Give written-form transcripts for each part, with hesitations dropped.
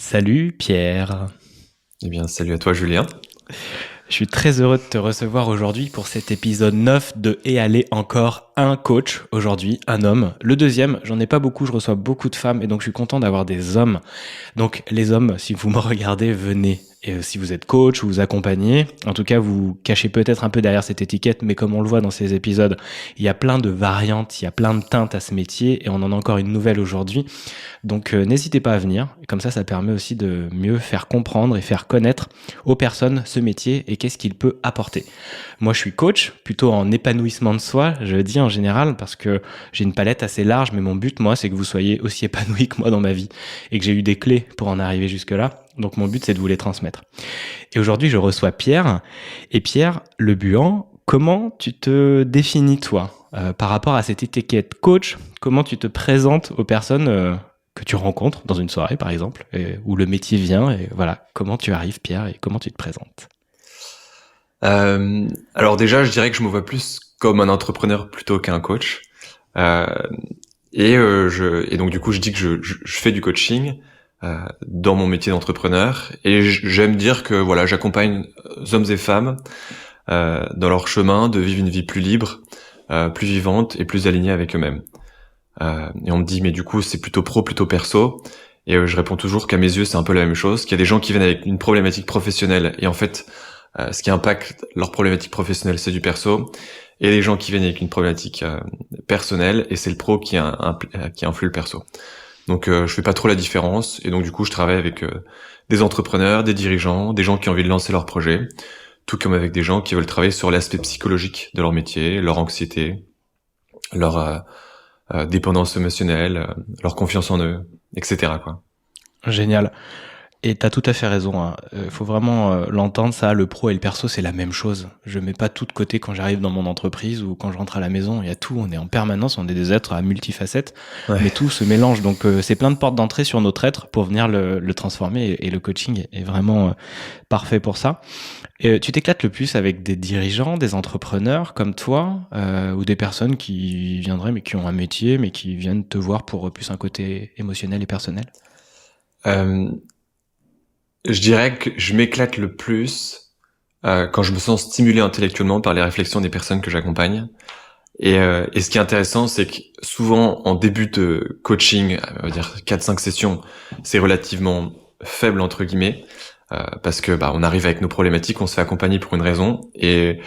Salut Pierre, Eh bien, salut à toi, Julien. je suis très heureux de te recevoir aujourd'hui pour cet épisode 9 de Et aller encore un coach aujourd'hui, un homme. Le deuxième, j'en ai pas beaucoup, je reçois beaucoup de femmes et donc je suis content d'avoir des hommes. Donc les hommes, si vous me regardez, venez. Et si vous êtes coach ou vous accompagnez, en tout cas vous cachez peut-être un peu derrière cette étiquette, mais comme on le voit dans ces épisodes, il y a plein de variantes, il y a plein de teintes à ce métier et on en a encore une nouvelle aujourd'hui. Donc n'hésitez pas à venir, comme ça permet aussi de mieux faire comprendre et faire connaître aux personnes ce métier et qu'est-ce qu'il peut apporter. Moi je suis coach, plutôt en épanouissement de soi, je le dis en général, parce que j'ai une palette assez large, mais mon but moi c'est que vous soyez aussi épanoui que moi dans ma vie et que j'ai eu des clés pour en arriver jusque-là. Donc mon but c'est de vous les transmettre. Et aujourd'hui je reçois Pierre, et Pierre Le Buan, comment tu te définis toi par rapport à cette étiquette coach? Comment tu te présentes aux personnes que tu rencontres dans une soirée, par exemple, où le métier vient, et voilà, comment tu arrives, Pierre, et comment tu te présentes? Alors déjà, je dirais que je me vois plus comme un entrepreneur plutôt qu'un coach. Euh, et donc du coup, je dis que je fais du coaching dans mon métier d'entrepreneur. Et j'aime dire que voilà, j'accompagne hommes et femmes dans leur chemin de vivre une vie plus libre, plus vivante et plus alignée avec eux-mêmes. Et on me dit, mais du coup, c'est plutôt pro, plutôt perso. Et je réponds toujours qu'à mes yeux, c'est un peu la même chose, qu'il y a des gens qui viennent avec une problématique professionnelle. Et en fait, ce qui impacte leur problématique professionnelle, c'est du perso. Et les gens qui viennent avec une problématique personnelle, et c'est le pro qui influe le perso. Donc je fais pas trop la différence. Et donc du coup, je travaille avec des entrepreneurs, des dirigeants, des gens qui ont envie de lancer leur projet, tout comme avec des gens qui veulent travailler sur l'aspect psychologique de leur métier, leur anxiété, leur dépendance émotionnelle, leur confiance en eux, etc. quoi. Génial. Et t'as tout à fait raison, hein. Faut vraiment l'entendre, ça, le pro et le perso, c'est la même chose. Je mets pas tout de côté quand j'arrive dans mon entreprise ou quand je rentre à la maison. Il y a tout, on est en permanence, on est des êtres à multifacettes, Ouais. mais tout se mélange. Donc c'est plein de portes d'entrée sur notre être pour venir le transformer. Et le coaching est vraiment parfait pour ça. Et, tu t'éclates le plus avec des dirigeants, des entrepreneurs comme toi, ou des personnes qui viendraient mais qui ont un métier, mais qui viennent te voir pour plus un côté émotionnel et personnel? Euh, je dirais que je m'éclate le plus quand je me sens stimulé intellectuellement par les réflexions des personnes que j'accompagne. Et ce qui est intéressant, c'est que souvent en début de coaching, on va dire 4-5 sessions, c'est relativement faible entre guillemets, parce que on arrive avec nos problématiques, on se fait accompagner pour une raison, et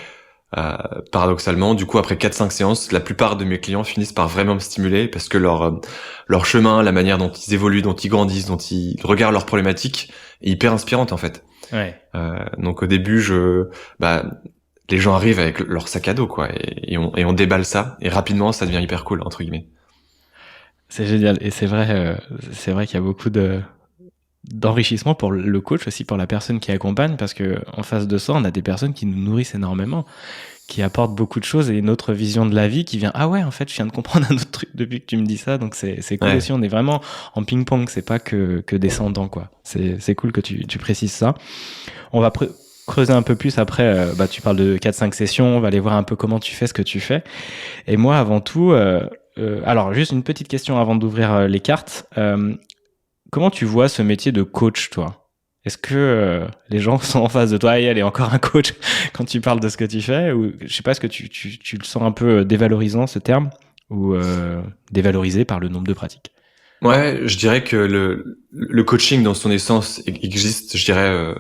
paradoxalement, du coup, après 4-5 séances, la plupart de mes clients finissent par vraiment me stimuler parce que leur chemin, la manière dont ils évoluent, dont ils grandissent, dont ils regardent leurs problématiques est hyper inspirante en fait. Ouais. Donc au début, les gens arrivent avec leur sac à dos quoi, et on déballe ça et rapidement ça devient hyper cool entre guillemets. C'est génial. Et c'est vrai qu'il y a beaucoup d'enrichissement pour le coach aussi, pour la personne qui accompagne, parce que en face de ça, on a des personnes qui nous nourrissent énormément, qui apportent beaucoup de choses et une autre vision de la vie qui vient, ah ouais, en fait, je viens de comprendre un autre truc depuis que tu me dis ça, donc c'est cool Ouais. aussi. On est vraiment en ping-pong, c'est pas que descendant, quoi. C'est cool que tu précises ça. On va creuser un peu plus après. Tu parles de 4-5 sessions, on va aller voir un peu comment tu fais ce que tu fais. Et moi, avant tout, alors juste une petite question avant d'ouvrir les cartes. Comment tu vois ce métier de coach, toi? Est-ce que les gens sont en face de toi et elle est encore un coach quand tu parles de ce que tu fais? Ou je sais pas, est-ce que tu le sens un peu dévalorisant, ce terme, ou dévalorisé par le nombre de pratiques? Ouais, je dirais que le coaching dans son essence existe, je dirais.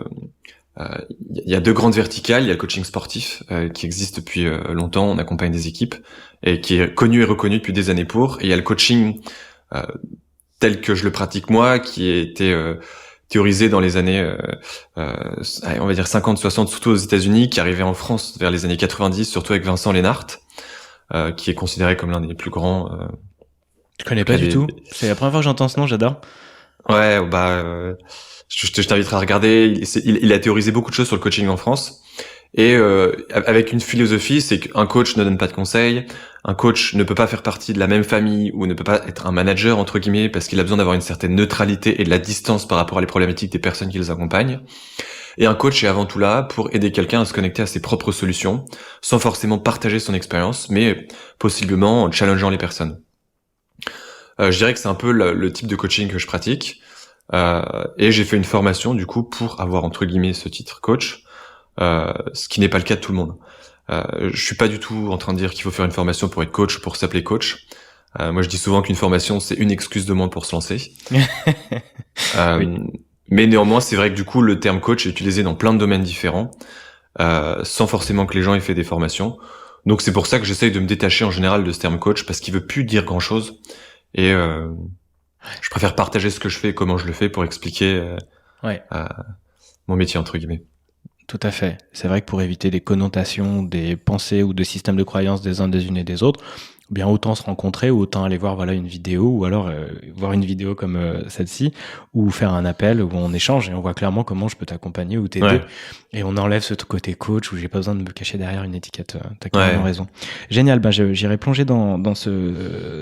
Il y a deux grandes verticales. Il y a le coaching sportif qui existe depuis longtemps. On accompagne des équipes et qui est connu et reconnu depuis des années pour. Et il y a le coaching euh, tel que je le pratique moi, qui a été théorisé dans les années, on va dire 50-60, surtout aux États-Unis, qui arrivait en France vers les années 90, surtout avec Vincent Lennart, qui est considéré comme l'un des plus grands. Je connais En tout pas cas, du tout. C'est la première fois que j'entends ce nom, j'adore. ouais, je t'inviterai à regarder. Il a théorisé beaucoup de choses sur le coaching en France. Et avec une philosophie, c'est qu'un coach ne donne pas de conseils, un coach ne peut pas faire partie de la même famille ou ne peut pas être un manager entre guillemets parce qu'il a besoin d'avoir une certaine neutralité et de la distance par rapport à les problématiques des personnes qui les accompagnent. Et un coach est avant tout là pour aider quelqu'un à se connecter à ses propres solutions, sans forcément partager son expérience, mais possiblement en challengeant les personnes. Je dirais que c'est un peu le type de coaching que je pratique. Et j'ai fait une formation du coup pour avoir entre guillemets ce titre coach, ce qui n'est pas le cas de tout le monde. Je suis pas du tout en train de dire qu'il faut faire une formation pour être coach, pour s'appeler coach. Moi, je dis souvent qu'une formation, c'est une excuse de moins pour se lancer. Oui. Mais néanmoins, c'est vrai que du coup, le terme coach est utilisé dans plein de domaines différents, sans forcément que les gens aient fait des formations. Donc, c'est pour ça que j'essaye de me détacher en général de ce terme coach, parce qu'il veut plus dire grand-chose. Et je préfère partager ce que je fais et comment je le fais pour expliquer mon métier, entre guillemets. Tout à fait. C'est vrai que pour éviter des connotations, des pensées ou des systèmes de croyances des uns des unes et des autres, bien autant se rencontrer ou autant aller voir une vidéo ou alors voir une vidéo comme celle-ci ou faire un appel où on échange et on voit clairement comment je peux t'accompagner ou t'aider et on enlève ce côté coach où j'ai pas besoin de me cacher derrière une étiquette. T'as carrément raison. Génial. J'irai plonger dans ce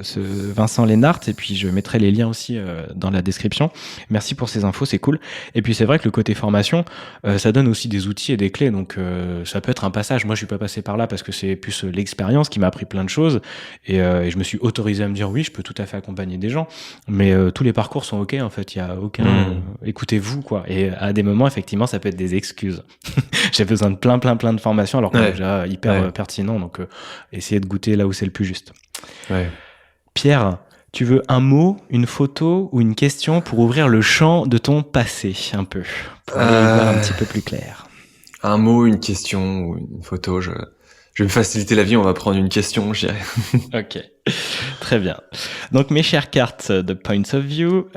Vincent Lénart et puis je mettrai les liens aussi dans la description. Merci pour ces infos, c'est cool. Et puis c'est vrai que le côté formation, ça donne aussi des outils et des clés, donc ça peut être un passage. Moi je suis pas passé par là parce que c'est plus l'expérience qui m'a appris plein de choses. Et je me suis autorisé à me dire oui, je peux tout à fait accompagner des gens, mais tous les parcours sont ok en fait. Il y a aucun. Écoutez-vous quoi. Et à des moments effectivement, ça peut être des excuses. J'ai besoin de plein de formations alors qu'on est déjà hyper pertinent. Donc essayez de goûter là où c'est le plus juste. Pierre, tu veux un mot, une photo ou une question pour ouvrir le champ de ton passé un peu, pour aller y voir un petit peu plus clair. Un mot, une question ou une photo, je vais me faciliter la vie, on va prendre une question, je dirais. Ok, très bien. Donc mes chères cartes de Points of View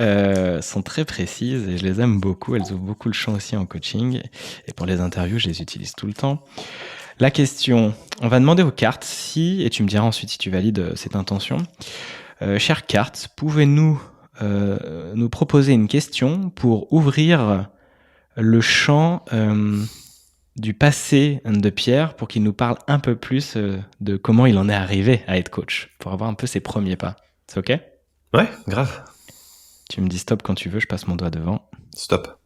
sont très précises et je les aime beaucoup. Elles ouvrent beaucoup le champ aussi en coaching. Et pour les interviews, je les utilise tout le temps. La question, on va demander aux cartes si, et tu me diras ensuite si tu valides cette intention. Chères cartes, pouvez-nous nous proposer une question pour ouvrir le champ du passé de Pierre pour qu'il nous parle un peu plus de comment il en est arrivé à être coach, pour avoir un peu ses premiers pas. C'est ok ? Ouais, grave. Tu me dis stop quand tu veux, je passe mon doigt devant. Stop.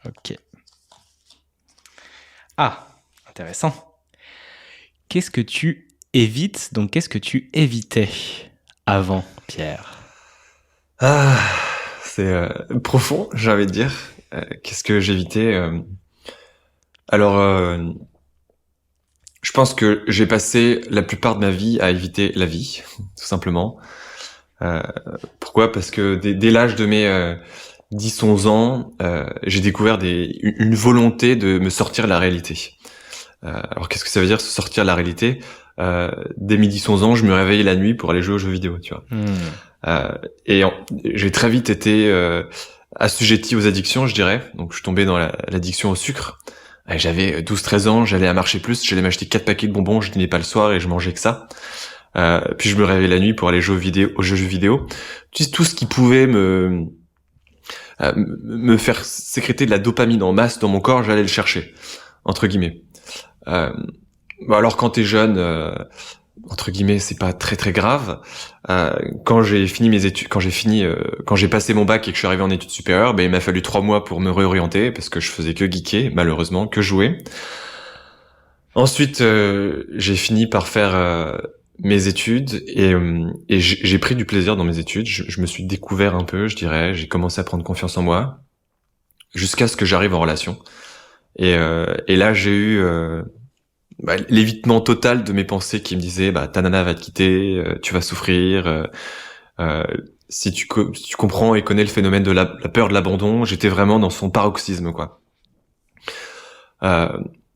Ok. Ah, intéressant. Qu'est-ce que tu évites, donc qu'est-ce que tu évitais avant, Pierre ? Ah, c'est profond, j'ai envie de dire. Qu'est-ce que j'évitais Alors, je pense que j'ai passé la plupart de ma vie à éviter la vie, tout simplement. Pourquoi ? Parce que dès l'âge de mes 10-11 ans, j'ai découvert une volonté de me sortir de la réalité. Alors, qu'est-ce que ça veut dire, se sortir de la réalité ? Dès mes 10-11 ans, je me réveillais la nuit pour aller jouer aux jeux vidéo, tu vois. J'ai très vite été assujetti aux addictions, je dirais. Donc, je suis tombé dans l'addiction au sucre. J'avais 12-13 ans, j'allais à Marché Plus, j'allais m'acheter 4 paquets de bonbons, je dînais pas le soir et je mangeais que ça. Puis je me réveillais la nuit pour aller jouer aux jeux vidéo. Tout ce qui pouvait me faire sécréter de la dopamine en masse dans mon corps, j'allais le chercher, entre guillemets. Alors quand t'es jeune, entre guillemets, c'est pas très très grave. Quand j'ai fini mes études, quand j'ai passé mon bac et que je suis arrivé en études supérieures, il m'a fallu 3 mois pour me réorienter parce que je faisais que geeker, malheureusement, que jouer. Ensuite, j'ai fini par faire mes études et j'ai pris du plaisir dans mes études. Je me suis découvert un peu, je dirais. J'ai commencé à prendre confiance en moi jusqu'à ce que j'arrive en relation. Et là, j'ai eu l'évitement total de mes pensées qui me disaient ta nana va te quitter, tu vas souffrir. Si tu comprends et connais le phénomène de la peur de l'abandon, j'étais vraiment dans son paroxysme, quoi.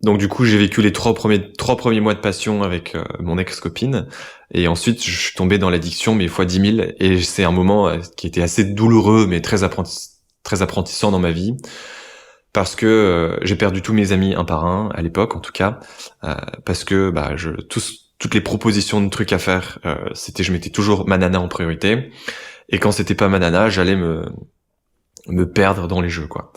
Donc du coup, j'ai vécu les trois premiers mois de passion avec mon ex-copine, et ensuite je suis tombé dans l'addiction, mais fois 10 000, et c'est un moment qui était assez douloureux, mais très apprentissant dans ma vie, parce que j'ai perdu tous mes amis un par un, à l'époque en tout cas, parce que toutes les propositions de trucs à faire, je mettais toujours ma nana en priorité, et quand c'était pas ma nana, j'allais me perdre dans les jeux, quoi.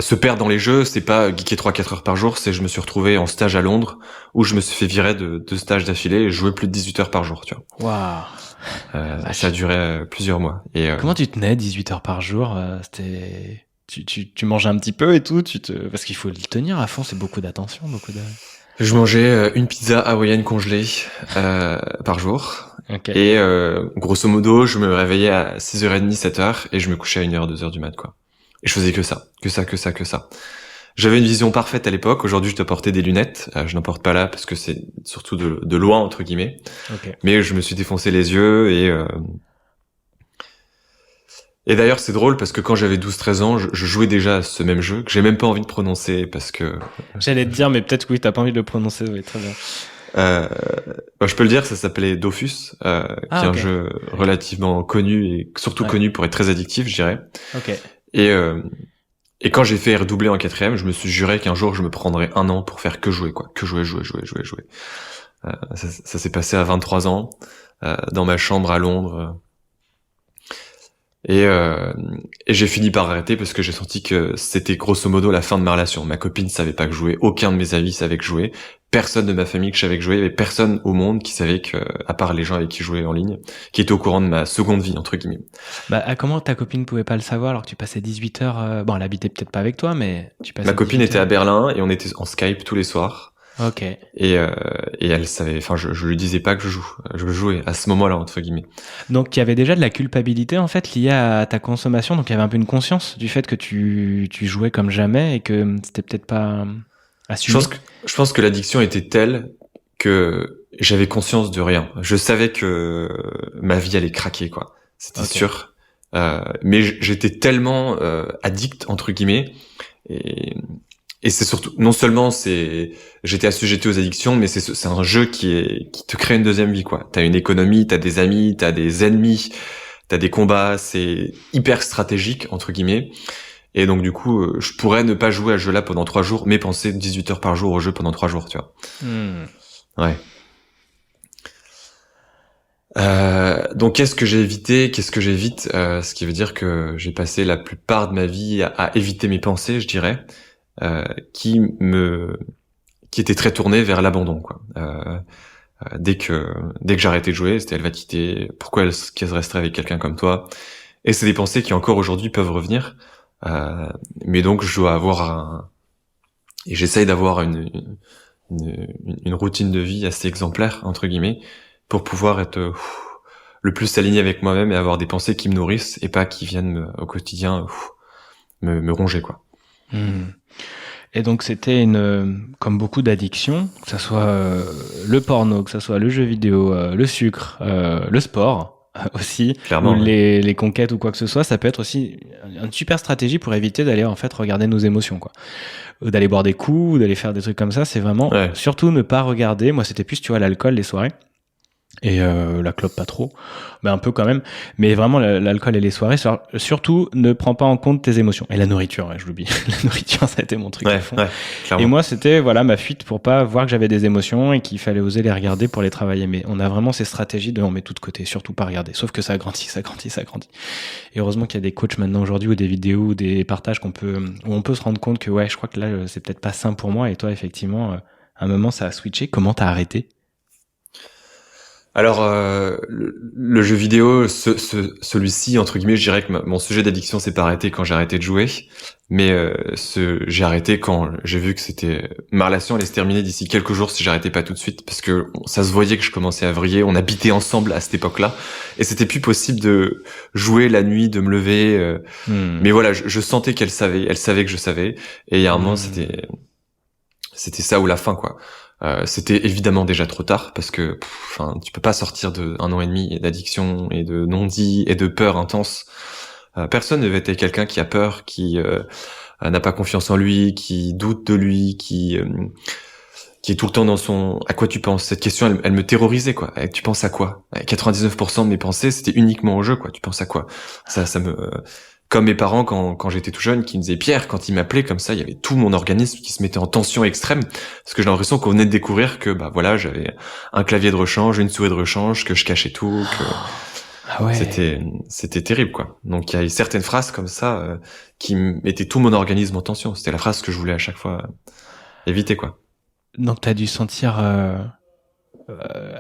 Se perdre dans les jeux, c'est pas geeker 3-4 heures par jour, c'est je me suis retrouvé en stage à Londres, où je me suis fait virer de 2 stages d'affilée et jouer plus de 18 heures par jour, tu vois. Waouh. Ça a duré plusieurs mois. Et comment tu tenais 18 heures par jour? C'était... Tu mangeais un petit peu et tout, parce qu'il faut le tenir à fond, c'est beaucoup d'attention, beaucoup de... Je mangeais une pizza hawaïenne congelée par jour, Ok. Et grosso modo, je me réveillais à 6h30, 7h, et je me couchais à 1h, 2h du mat, quoi. Et je faisais que ça, que ça, que ça, que ça. J'avais une vision parfaite à l'époque. Aujourd'hui, je dois porter des lunettes. Je n'en porte pas là parce que c'est surtout de loin, entre guillemets. Ok. Mais je me suis défoncé les yeux et d'ailleurs, c'est drôle parce que quand j'avais 12-13 ans, je jouais déjà à ce même jeu que j'ai même pas envie de prononcer parce que J'allais te dire, mais peut-être que oui, t'as pas envie de le prononcer. Oui, très bien. je peux le dire, ça s'appelait Dofus, qui est un ok. jeu relativement connu et surtout connu pour être très addictif, je dirais. Ok. Et quand j'ai fait redoubler en 4e, je me suis juré qu'un jour je me prendrais 1 an pour faire que jouer, quoi. Que jouer. Ça s'est passé à 23 ans, dans ma chambre à Londres. Et j'ai fini par arrêter parce que j'ai senti que c'était grosso modo la fin de ma relation. Ma copine savait pas que je jouais, aucun de mes amis savait que je jouais, personne de ma famille que je savais que je jouais, il y avait personne au monde qui savait que, à part les gens avec qui je jouais en ligne, qui était au courant de ma seconde vie, entre guillemets. Bah, comment ta copine pouvait pas le savoir alors que tu passais 18 heures bon, elle habitait peut-être pas avec toi, mais tu passais Ma copine 18 était à heures. Berlin et on était en Skype tous les soirs. Ok. Et elle savait, enfin, je lui disais pas que je jouais à ce moment-là, entre guillemets. Donc, il y avait déjà de la culpabilité, en fait, liée à ta consommation. Donc, il y avait un peu une conscience du fait que tu jouais comme jamais et que c'était peut-être pas assumé. Je pense que l'addiction était telle que j'avais conscience de rien. Je savais que ma vie allait craquer, quoi. C'était sûr. Mais j'étais tellement addict, entre guillemets, et c'est surtout, non seulement j'étais assujetti aux addictions, mais c'est un jeu qui te crée une deuxième vie, quoi. T'as une économie, t'as des amis, t'as des ennemis, t'as des combats, c'est hyper stratégique, entre guillemets. Et donc, du coup, je pourrais ne pas jouer à ce jeu-là pendant 3 jours, mais penser 18 heures par jour au jeu pendant 3 jours, tu vois. Ouais. Donc, qu'est-ce que j'ai évité? Qu'est-ce que j'évite? Ce qui veut dire que j'ai passé la plupart de ma vie à éviter mes pensées, je dirais. Qui était très tournée vers l'abandon, quoi. Dès que j'arrêtais de jouer, c'était elle va te quitter, pourquoi qu'elle resterait avec quelqu'un comme toi? Et c'est des pensées qui encore aujourd'hui peuvent revenir. Mais donc je dois avoir et j'essaye d'avoir une routine de vie assez exemplaire, entre guillemets, pour pouvoir être le plus aligné avec moi-même et avoir des pensées qui me nourrissent et pas qui viennent au quotidien me ronger, quoi. Et donc c'était comme beaucoup d'addictions, que ça soit le porno, que ça soit le jeu vidéo, le sucre, le sport aussi, clairement, ou les conquêtes ou quoi que ce soit, ça peut être aussi une super stratégie pour éviter d'aller en fait regarder nos émotions, quoi. D'aller boire des coups, ou d'aller faire des trucs comme ça, c'est vraiment surtout ne pas regarder. Moi c'était plus, tu vois, l'alcool, les soirées. Et la clope pas trop, mais un peu quand même. Mais vraiment l'alcool et les soirées, surtout ne prends pas en compte tes émotions. Et la nourriture, je l'oublie. La nourriture, ça a été mon truc à fond. Et moi, c'était ma fuite pour pas voir que j'avais des émotions et qu'il fallait oser les regarder pour les travailler. Mais on a vraiment ces stratégies de on met tout de côté, surtout pas regarder. Sauf que ça grandit. Et heureusement qu'il y a des coachs maintenant aujourd'hui ou des vidéos ou des partages où on peut se rendre compte que je crois que là c'est peut-être pas sain pour moi. Et toi, effectivement, à un moment ça a switché. Comment t'as arrêté? Alors, le jeu vidéo, celui-ci, entre guillemets, je dirais que mon sujet d'addiction s'est pas arrêté quand j'ai arrêté de jouer, mais j'ai arrêté quand j'ai vu que ma relation allait se terminer d'ici quelques jours si j'arrêtais pas tout de suite, parce que ça se voyait que je commençais à vriller, on habitait ensemble à cette époque-là, et c'était plus possible de jouer la nuit, de me lever, mais voilà, je sentais elle savait que je savais, et il y a un moment, c'était ça ou la fin, quoi. C'était évidemment déjà trop tard parce que tu peux pas sortir de 1 an et demi d'addiction et de non-dit et de peur intense. Personne ne veut être quelqu'un qui a peur, qui n'a pas confiance en lui, qui doute de lui, qui est tout le temps dans son à quoi tu penses. Cette question elle me terrorisait, quoi. Tu penses à quoi? 99% de mes pensées c'était uniquement au jeu, quoi. Tu penses à quoi? Ça me comme mes parents quand j'étais tout jeune qui me disaient Pierre, quand ils m'appelaient comme ça, il y avait tout mon organisme qui se mettait en tension extrême parce que j'ai l'impression qu'on venait de découvrir que j'avais un clavier de rechange, une souris de rechange, que je cachais tout, que c'était terrible, quoi. Donc il y a certaines phrases comme ça qui mettaient tout mon organisme en tension. C'était la phrase que je voulais à chaque fois éviter, quoi. Donc t'as dû sentir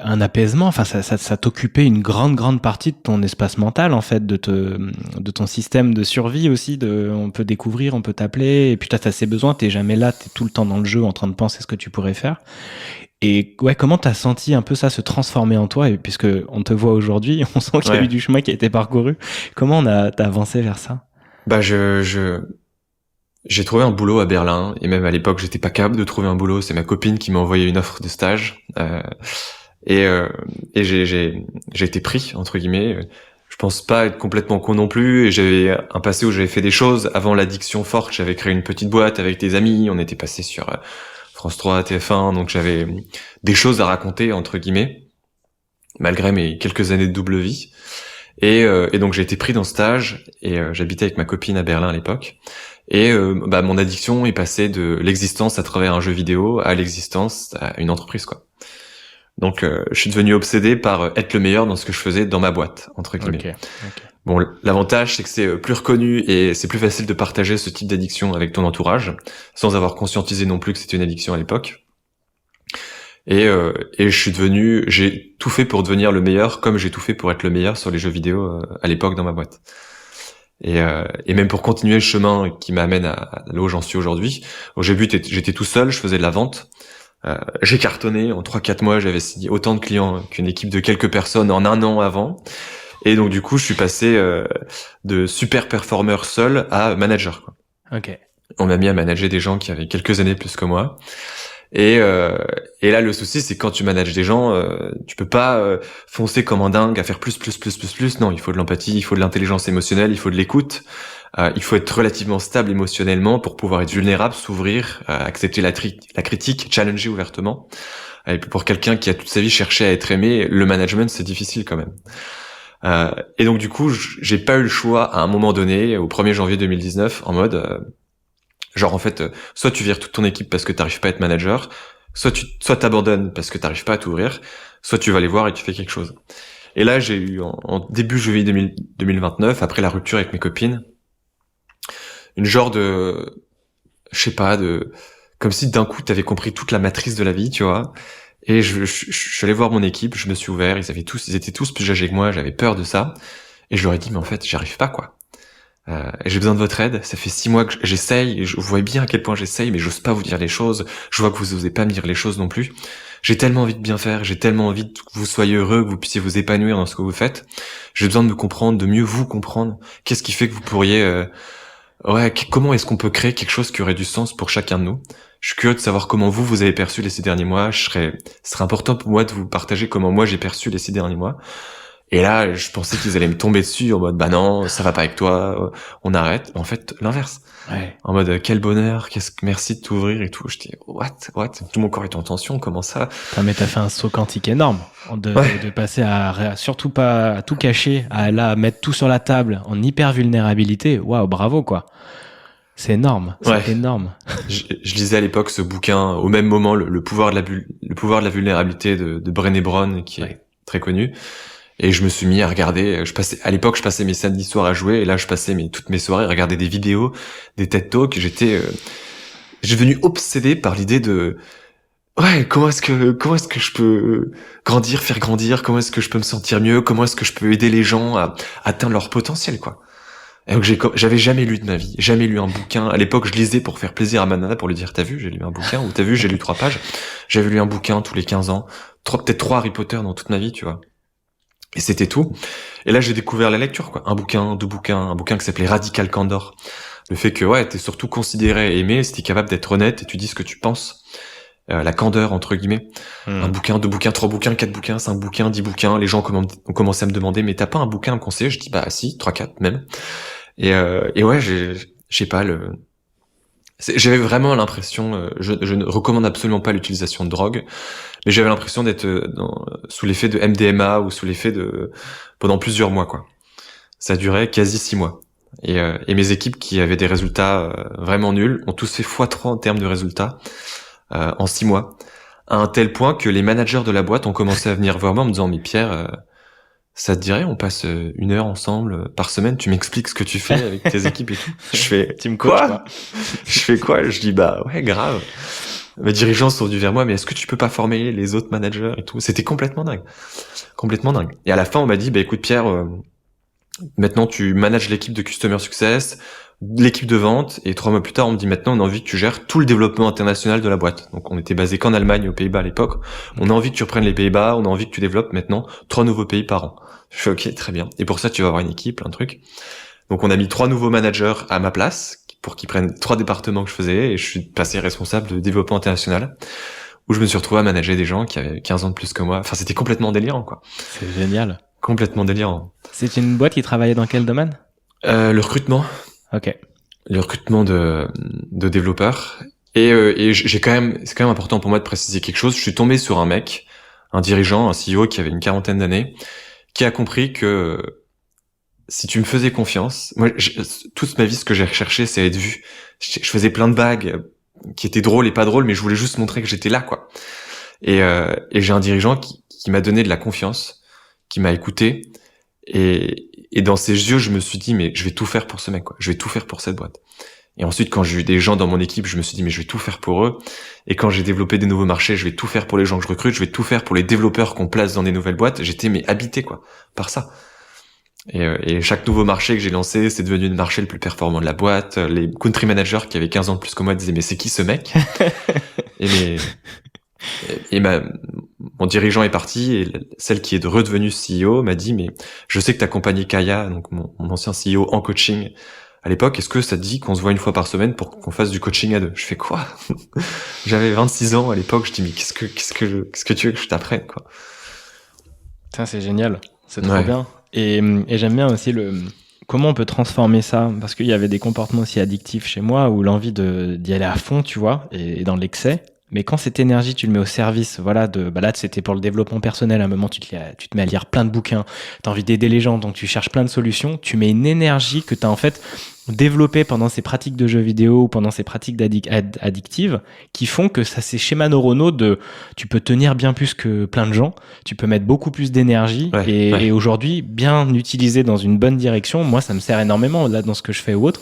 un apaisement, enfin ça t'occupait une grande partie de ton espace mental en fait, de ton système de survie aussi, on peut découvrir, on peut t'appeler, et puis t'as ces besoins, t'es jamais là, t'es tout le temps dans le jeu en train de penser ce que tu pourrais faire, Et ouais, comment t'as senti un peu ça se transformer en toi, et puisque on te voit aujourd'hui, on sent qu'il y a eu du chemin qui a été parcouru. Comment t'as avancé vers ça? Bah, j'ai trouvé un boulot à Berlin, et même à l'époque, j'étais pas capable de trouver un boulot. C'est ma copine qui m'a envoyé une offre de stage, et, euh, et j'ai été pris, entre guillemets. Je pense pas être complètement con non plus, et j'avais un passé où j'avais fait des choses. Avant l'addiction forte, j'avais créé une petite boîte avec des amis, on était passé sur France 3, TF1, donc j'avais des choses à raconter, entre guillemets, malgré mes quelques années de double vie. Et donc j'ai été pris dans ce stage, et j'habitais avec ma copine à Berlin à l'époque. Et bah, mon addiction est passée de l'existence à travers un jeu vidéo à l'existence à une entreprise, quoi. Donc je suis devenu obsédé par être le meilleur dans ce que je faisais dans ma boîte, entre guillemets. Ok. Bon, l'avantage, c'est que c'est plus reconnu et c'est plus facile de partager ce type d'addiction avec ton entourage, sans avoir conscientisé non plus que c'était une addiction à l'époque. Et j'ai tout fait pour devenir le meilleur, comme j'ai tout fait pour être le meilleur sur les jeux vidéo à l'époque dans ma boîte. Et même pour continuer le chemin qui m'amène à là où j'en suis aujourd'hui. Au début, j'étais tout seul, je faisais de la vente. J'ai cartonné en 3-4 mois, j'avais signé autant de clients qu'une équipe de quelques personnes en un an avant. Et donc du coup, je suis passé de super performeur seul à manager, quoi. Ok. On m'a mis à manager des gens qui avaient quelques années plus que moi. Et là, le souci, c'est que quand tu manages des gens, tu peux pas foncer comme un dingue à faire plus. Non, il faut de l'empathie, il faut de l'intelligence émotionnelle, il faut de l'écoute. Il faut être relativement stable émotionnellement pour pouvoir être vulnérable, s'ouvrir, accepter la critique, challenger ouvertement. Et puis pour quelqu'un qui a toute sa vie cherché à être aimé, le management, c'est difficile quand même. Et donc du coup, j'ai pas eu le choix à un moment donné, au 1er janvier 2019, en mode... genre en fait, soit tu vires toute ton équipe parce que t'arrives pas à être manager, soit t'abandonnes parce que t'arrives pas à t'ouvrir, soit tu vas les voir et tu fais quelque chose. Et là, j'ai eu en début juillet 2029, après la rupture avec mes copines, une genre de, je sais pas, comme si d'un coup t'avais compris toute la matrice de la vie, tu vois. Et je suis allé voir mon équipe, je me suis ouvert, ils étaient tous plus âgés que moi, j'avais peur de ça. Et je leur ai dit, mais en fait, j'y arrive pas, quoi. J'ai besoin de votre aide. Ça fait 6 mois que j'essaye, et vous voyez bien à quel point j'essaye, mais j'ose pas vous dire les choses. Je vois que vous osez pas me dire les choses non plus. J'ai tellement envie de bien faire, j'ai tellement envie que vous soyez heureux, que vous puissiez vous épanouir dans ce que vous faites. J'ai besoin de me comprendre, de mieux vous comprendre. Qu'est-ce qui fait que vous pourriez... comment est-ce qu'on peut créer quelque chose qui aurait du sens pour chacun de nous? Je suis curieux de savoir comment vous avez perçu les 6 derniers mois. Ce serait important pour moi de vous partager comment moi j'ai perçu les 6 derniers mois. Et là, je pensais qu'ils allaient me tomber dessus en mode, bah non, ça va pas avec toi, on arrête. En fait, l'inverse. Ouais. En mode, quel bonheur, merci de t'ouvrir et tout. Je dis, what? Tout mon corps est en tension, comment ça? Mais t'as fait un saut quantique énorme de passer à surtout pas à tout cacher, à mettre tout sur la table en hyper vulnérabilité. Waouh, bravo, quoi. C'est énorme. C'est énorme. Je lisais à l'époque ce bouquin, au même moment, le pouvoir de la vulnérabilité de Brené Brown, qui est très connu. Et je me suis mis à regarder, à l'époque, je passais mes samedis soirs à jouer, et là, je passais toutes mes soirées à regarder des vidéos, des TED Talks. J'ai devenu obsédé par l'idée de, comment est-ce que je peux faire grandir, comment est-ce que je peux me sentir mieux, comment est-ce que je peux aider les gens à atteindre leur potentiel, quoi. Et donc, j'avais jamais lu de ma vie, jamais lu un bouquin. À l'époque, je lisais pour faire plaisir à ma nana, pour lui dire, t'as vu, j'ai lu un bouquin, ou t'as vu, j'ai lu 3 pages. J'avais lu un bouquin tous les 15 ans, peut-être 3 Harry Potter dans toute ma vie, tu vois. Et c'était tout. Et là, j'ai découvert la lecture, quoi. Un bouquin qui s'appelait Radical Candor. Le fait que, t'es surtout considéré et aimé si t'es capable d'être honnête et tu dis ce que tu penses. La candeur, entre guillemets. Un bouquin, 2 bouquins, 3 bouquins, 4 bouquins, 5 bouquins, 10 bouquins. Les gens ont commencé à me demander, mais t'as pas un bouquin à me conseiller? Je dis, bah, si, 3, 4 même. Et je sais pas, j'avais vraiment l'impression, je ne recommande absolument pas l'utilisation de drogue, mais j'avais l'impression d'être sous l'effet de MDMA ou sous l'effet pendant plusieurs mois, quoi. Ça durait quasi 6 mois. Et mes équipes qui avaient des résultats vraiment nuls ont tous fait x3 en termes de résultats en 6 mois, à un tel point que les managers de la boîte ont commencé à venir voir moi en me disant, mais Pierre, ça te dirait, on passe 1 heure ensemble par semaine, tu m'expliques ce que tu fais avec tes équipes et tout. Je fais, tu me coaches, quoi. Je fais quoi? Je dis, bah ouais, grave. Mes dirigeants sont venus vers moi, mais est-ce que tu peux pas former les autres managers et tout? C'était complètement dingue. Complètement dingue. Et à la fin, on m'a dit, bah écoute Pierre, maintenant tu manages l'équipe de Customer Success, l'équipe de vente, et 3 mois plus tard, on me dit maintenant, on a envie que tu gères tout le développement international de la boîte. Donc, on était basé qu'en Allemagne, aux Pays-Bas à l'époque. On a envie que tu reprennes les Pays-Bas, on a envie que tu développes maintenant 3 nouveaux pays par an. Je fais ok, très bien. Et pour ça, tu vas avoir une équipe, un truc. Donc, on a mis 3 nouveaux managers à ma place pour qu'ils prennent 3 départements que je faisais, et je suis passé responsable de développement international, où je me suis retrouvé à manager des gens qui avaient 15 ans de plus que moi. Enfin, c'était complètement délirant, quoi. C'est génial. Complètement délirant. C'est une boîte qui travaillait dans quel domaine? Le recrutement. Ok. Le recrutement de développeurs. Et c'est quand même important pour moi de préciser quelque chose. Je suis tombé sur un mec, un dirigeant, un CEO qui avait une 40aine d'années, qui a compris que si tu me faisais confiance, moi, toute ma vie, ce que j'ai recherché, c'est être vu. Je faisais plein de bagues qui étaient drôles et pas drôles, mais je voulais juste montrer que j'étais là, quoi. Et j'ai un dirigeant qui m'a donné de la confiance, qui m'a écouté, et dans ses yeux, je me suis dit, mais je vais tout faire pour ce mec, quoi. Je vais tout faire pour cette boîte. Et ensuite, quand j'ai eu des gens dans mon équipe, je me suis dit, mais je vais tout faire pour eux. Et quand j'ai développé des nouveaux marchés, je vais tout faire pour les gens que je recrute, je vais tout faire pour les développeurs qu'on place dans des nouvelles boîtes. J'étais, mais habité, quoi, par ça. Et chaque nouveau marché que j'ai lancé, c'est devenu le marché le plus performant de la boîte. Les country managers qui avaient 15 ans de plus que moi disaient, mais c'est qui ce mec? Mon dirigeant est parti, et celle qui est redevenue CEO m'a dit, mais je sais que t'accompagnais Kaya, donc mon ancien CEO, en coaching à l'époque. Est-ce que ça te dit qu'on se voit une fois par semaine pour qu'on fasse du coaching à deux? Je fais quoi? J'avais 26 ans à l'époque. Je dis, mais qu'est-ce que tu veux que je t'apprenne, quoi? Ça, c'est génial. C'est trop bien. Et j'aime bien aussi comment on peut transformer ça, parce qu'il y avait des comportements aussi addictifs chez moi, où l'envie d'y aller à fond, tu vois, et dans l'excès. Mais quand cette énergie, tu le mets au service, voilà, là, c'était pour le développement personnel. À un moment, tu te mets à lire plein de bouquins. T'as envie d'aider les gens, donc tu cherches plein de solutions. Tu mets une énergie que t'as en fait développée pendant ces pratiques de jeux vidéo ou pendant ces pratiques addictives qui font que ça, ces schémas neuronaux tu peux tenir bien plus que plein de gens. Tu peux mettre beaucoup plus d'énergie et aujourd'hui, bien utilisé dans une bonne direction. Moi, ça me sert énormément là dans ce que je fais ou autre.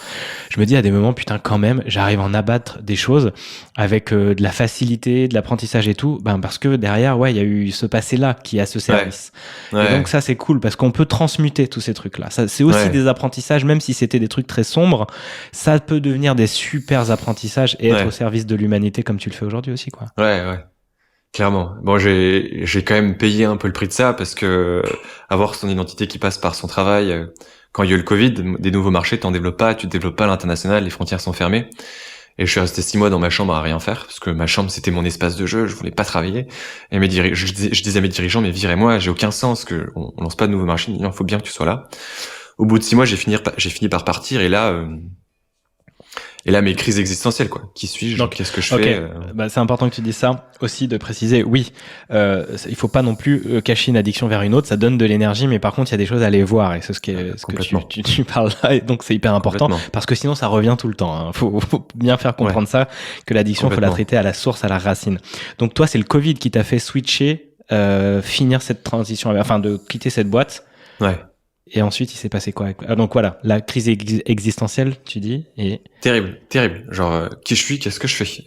Je me dis à des moments, putain, quand même, j'arrive à en abattre des choses avec de la facilité, de l'apprentissage et tout, parce que derrière, il y a eu ce passé-là qui est à ce service. Et donc ça, c'est cool parce qu'on peut transmuter tous ces trucs-là. Ça, c'est aussi des apprentissages, même si c'était des trucs très sombres, ça peut devenir des super apprentissages et être au service de l'humanité comme tu le fais aujourd'hui aussi, quoi. Ouais. Clairement. Bon, j'ai quand même payé un peu le prix de ça parce que avoir son identité qui passe par son travail, quand il y a eu le Covid, des nouveaux marchés, tu te développes pas à l'international, les frontières sont fermées. Et je suis resté 6 mois dans ma chambre à rien faire, parce que ma chambre, c'était mon espace de jeu, je voulais pas travailler. Et je disais à mes dirigeants, mais virez-moi, j'ai aucun sens que on lance pas de nouveaux marchés. Il faut bien que tu sois là. Au bout de 6 mois, j'ai fini par partir, et là, mes crises existentielles, quoi. Qui suis-je? Qu'est-ce que je fais? C'est important que tu dises ça aussi, de préciser. Oui, il faut pas non plus cacher une addiction vers une autre. Ça donne de l'énergie, mais par contre, il y a des choses à aller voir, et c'est ce que tu parles là. Et donc, c'est hyper important parce que sinon, ça revient tout le temps. Hein. Faut bien faire comprendre ça, que l'addiction, faut la traiter à la source, à la racine. Donc, toi, c'est le Covid qui t'a fait switcher, finir cette transition, enfin, de quitter cette boîte. Ouais. Et ensuite, il s'est passé quoi? Donc voilà, la crise existentielle, tu dis, et... Terrible. Genre, qui je suis? Qu'est-ce que je fais?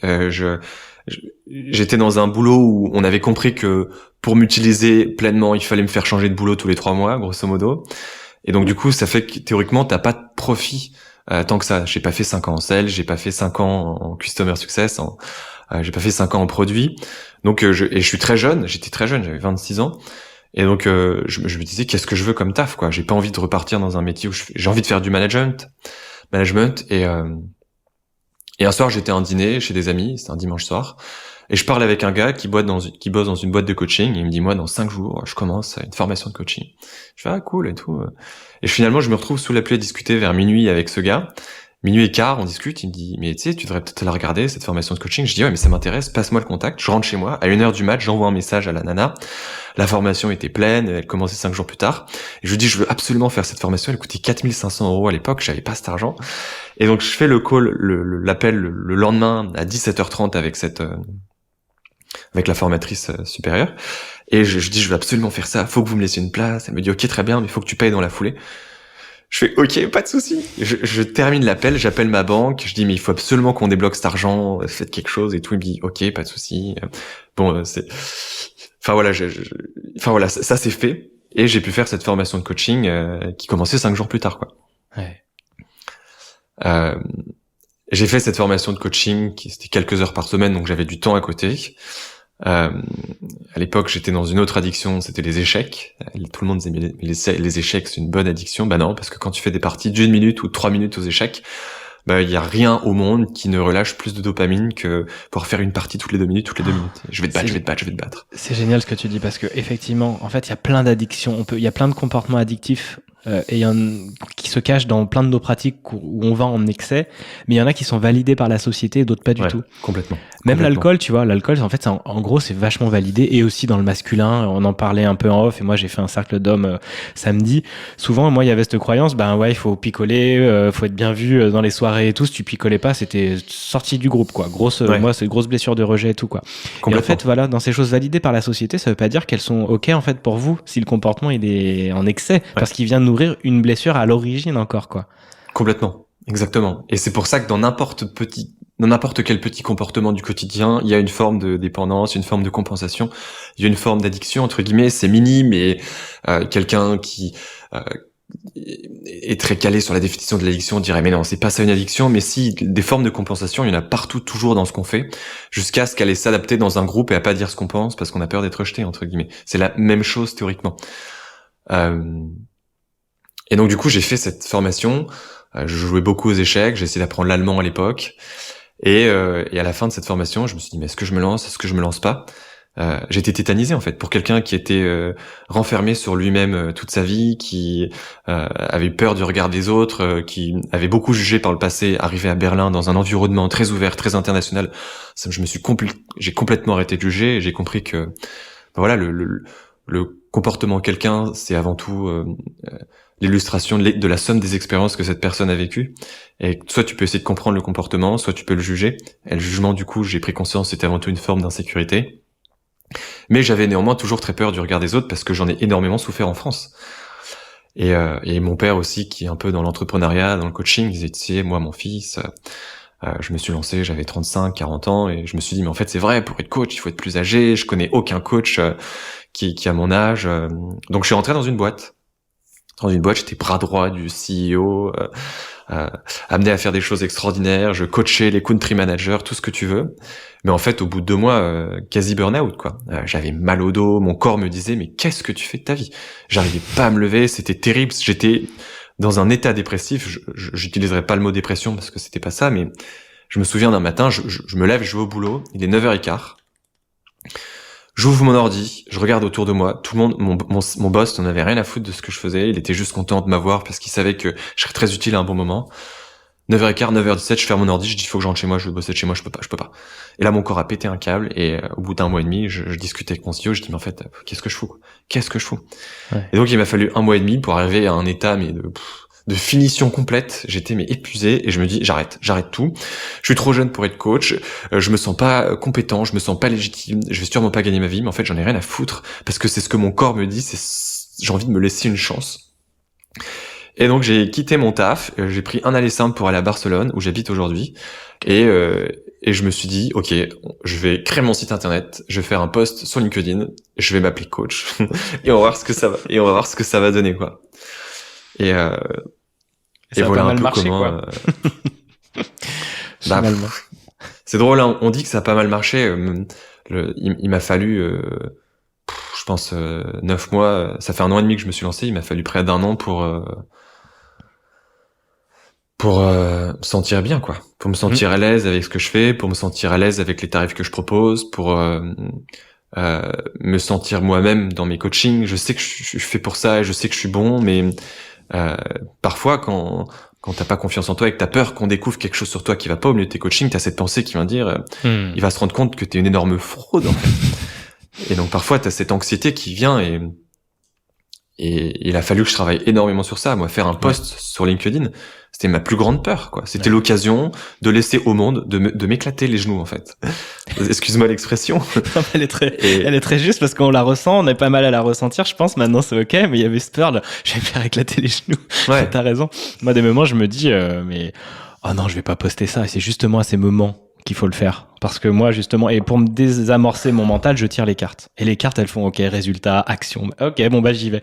J'étais dans un boulot où on avait compris que pour m'utiliser pleinement, il fallait me faire changer de boulot tous les 3 mois, grosso modo. Et donc, du coup, ça fait que théoriquement, t'as pas de profit tant que ça. J'ai pas fait 5 ans en sales, j'ai pas fait 5 ans en customer success, j'ai pas fait 5 ans en produit. Donc, je suis très jeune, j'étais très jeune, j'avais 26 ans. Et donc, je me disais, qu'est-ce que je veux comme taf, quoi. J'ai pas envie de repartir dans un métier où j'ai envie de faire du management. Et un soir, j'étais à un dîner chez des amis, c'était un dimanche soir. Et je parle avec un gars qui bosse dans une boîte de coaching. Et il me dit, moi, dans 5 jours, je commence une formation de coaching. Je fais, ah, cool, et tout. Et finalement, je me retrouve sous la pluie à discuter vers minuit avec ce gars. Minuit et quart, on discute, il me dit, mais tu sais, tu devrais peut-être la regarder, cette formation de coaching. Je dis, ouais, mais ça m'intéresse, passe-moi le contact. Je rentre chez moi, à 1h du mat, j'envoie un message à la nana. La formation était pleine, elle commençait 5 jours plus tard. Et je lui dis, je veux absolument faire cette formation, elle coûtait 4 500 € à l'époque, j'avais pas cet argent. Et donc, je fais le call, l'appel le lendemain à 17h30 avec la formatrice supérieure. Et je dis, je veux absolument faire ça, faut que vous me laissiez une place. Elle me dit, ok, très bien, mais faut que tu payes dans la foulée. Je fais ok, pas de souci. Je termine l'appel, j'appelle ma banque, je dis mais il faut absolument qu'on débloque cet argent, faites quelque chose et tout. Il me dit ok, pas de souci. Bon, ça c'est fait et j'ai pu faire cette formation de coaching qui commençait 5 jours plus tard, quoi. Ouais. Euh, j'ai fait cette formation de coaching qui c'était quelques heures par semaine, donc j'avais du temps à côté. À l'époque, j'étais dans une autre addiction, c'était les échecs. Tout le monde disait, mais les échecs, c'est une bonne addiction. Bah non, parce que quand tu fais des parties d'1 minute ou de 3 minutes aux échecs, bah, il y a rien au monde qui ne relâche plus de dopamine que pouvoir faire une partie toutes les 2 minutes, toutes les 2 minutes. Je vais te battre, je vais te battre, je vais te battre. C'est génial ce que tu dis parce que effectivement, en fait, il y a plein d'addictions. Il y a plein de comportements addictifs et qui se cachent dans plein de nos pratiques où on va en excès. Mais il y en a qui sont validés par la société et d'autres pas du tout. Complètement. Même l'alcool, tu vois, l'alcool, en fait, en gros, c'est vachement validé et aussi dans le masculin. On en parlait un peu en off et moi, j'ai fait un cercle d'hommes samedi. Souvent, moi, il y avait cette croyance, ben ouais, il faut picoler, faut être bien vu dans les soirées et tout. Si tu picolais pas, c'était sorti du groupe, quoi. Moi, c'est grosse blessure de rejet et tout, quoi. Et en fait, voilà, dans ces choses validées par la société, ça veut pas dire qu'elles sont OK, en fait, pour vous, si le comportement, il est en excès, parce qu'il vient de nourrir une blessure à l'origine encore, quoi. Complètement. Exactement. Et c'est pour ça que dans n'importe quel petit comportement du quotidien, il y a une forme de dépendance, une forme de compensation, il y a une forme d'addiction, entre guillemets, c'est minime, mais quelqu'un qui est très calé sur la définition de l'addiction dirait mais non, c'est pas ça une addiction, mais si, des formes de compensation, il y en a partout, toujours dans ce qu'on fait, jusqu'à ce qu'elle ait s'adapter dans un groupe et à pas dire ce qu'on pense parce qu'on a peur d'être rejeté, entre guillemets. C'est la même chose théoriquement. Et donc du coup, j'ai fait cette formation. Je jouais beaucoup aux échecs. J'ai essayé d'apprendre l'allemand à l'époque. Et à la fin de cette formation, je me suis dit, mais est-ce que je me lance? Est-ce que je me lance pas? J'étais tétanisé en fait. Pour quelqu'un qui était renfermé sur lui-même toute sa vie, qui avait eu peur du regard des autres, qui avait beaucoup jugé par le passé, arrivé à Berlin dans un environnement très ouvert, très international, j'ai complètement arrêté de juger. Et j'ai compris que voilà, le comportement de quelqu'un, c'est avant tout l'illustration de la somme des expériences que cette personne a vécues. Et soit tu peux essayer de comprendre le comportement, soit tu peux le juger. Et le jugement, du coup, j'ai pris conscience, c'était avant tout une forme d'insécurité. Mais j'avais néanmoins toujours très peur du regard des autres parce que j'en ai énormément souffert en France. Et mon père aussi, qui est un peu dans l'entrepreneuriat, dans le coaching, disait, tu sais, moi, mon fils, je me suis lancé, j'avais 35, 40 ans, et je me suis dit, mais en fait, c'est vrai, pour être coach, il faut être plus âgé. Je connais aucun coach qui a mon âge. Donc, je suis rentré dans une boîte. J'étais bras droit du CEO, amené à faire des choses extraordinaires. Je coachais les country managers, tout ce que tu veux. Mais en fait, au bout de 2 mois, quasi burn-out, quoi. J'avais mal au dos, mon corps me disait, mais qu'est-ce que tu fais de ta vie? J'arrivais pas à me lever, c'était terrible. J'étais dans un état dépressif. J'utiliserai pas le mot dépression parce que c'était pas ça, mais je me souviens d'un matin, je me lève, je vais au boulot, il est 9h15. J'ouvre mon ordi, je regarde autour de moi, tout le monde, mon boss n'en avait rien à foutre de ce que je faisais, il était juste content de m'avoir parce qu'il savait que je serais très utile à un bon moment. 9h15, 9h17, je ferme mon ordi, je dis faut que je rentre chez moi, je veux bosser de chez moi, je peux pas. Et là mon corps a pété un câble et au bout d'1 mois et demi, je discutais avec mon CEO, je dis mais en fait, qu'est-ce que je fous? Ouais. Et donc il m'a fallu 1 mois et demi pour arriver à un état mais de finition complète. J'étais mais épuisé et je me dis j'arrête tout. Je suis trop jeune pour être coach, je me sens pas compétent, je me sens pas légitime, je vais sûrement pas gagner ma vie, mais en fait j'en ai rien à foutre parce que c'est ce que mon corps me dit, j'ai envie de me laisser une chance. Et donc j'ai quitté mon taf, j'ai pris un aller simple pour aller à Barcelone où j'habite aujourd'hui et je me suis dit ok, je vais créer mon site internet, je vais faire un post sur LinkedIn, je vais m'appeler coach et on va voir ce que ça va donner quoi. Et ça voilà a pas un mal peu marché, comment quoi. Finalement. C'est drôle, hein, on dit que ça a pas mal marché. Il m'a fallu, je pense, 9 mois. Ça fait 1 an et demi que je me suis lancé. Il m'a fallu près d'1 an pour me sentir bien, quoi. Pour me sentir à l'aise avec ce que je fais, pour me sentir à l'aise avec les tarifs que je propose, pour me sentir moi-même dans mes coachings. Je sais que je suis fait pour ça et je sais que je suis bon, mais parfois quand t'as pas confiance en toi et que t'as peur qu'on découvre quelque chose sur toi qui va pas au milieu de tes coachings, t'as cette pensée qui vient dire il va se rendre compte que t'es une énorme fraude en fait. Et donc parfois t'as cette anxiété qui vient et il a fallu que je travaille énormément sur ça. Moi, faire un post sur LinkedIn, c'était ma plus grande peur, quoi. C'était l'occasion de laisser au monde, de m'éclater les genoux, en fait. Excuse-moi l'expression. Elle est très juste parce qu'on la ressent, on est pas mal à la ressentir, je pense. Maintenant, c'est ok, mais il y avait cette peur, je vais me faire éclater les genoux. Ouais. T'as raison. Moi, des moments, je me dis, mais, oh non, je vais pas poster ça. Et c'est justement à ces moments qu'il faut le faire. Parce que moi, justement, et pour me désamorcer mon mental, je tire les cartes. Et les cartes, elles font, OK, résultat, action. OK, bon, bah, j'y vais.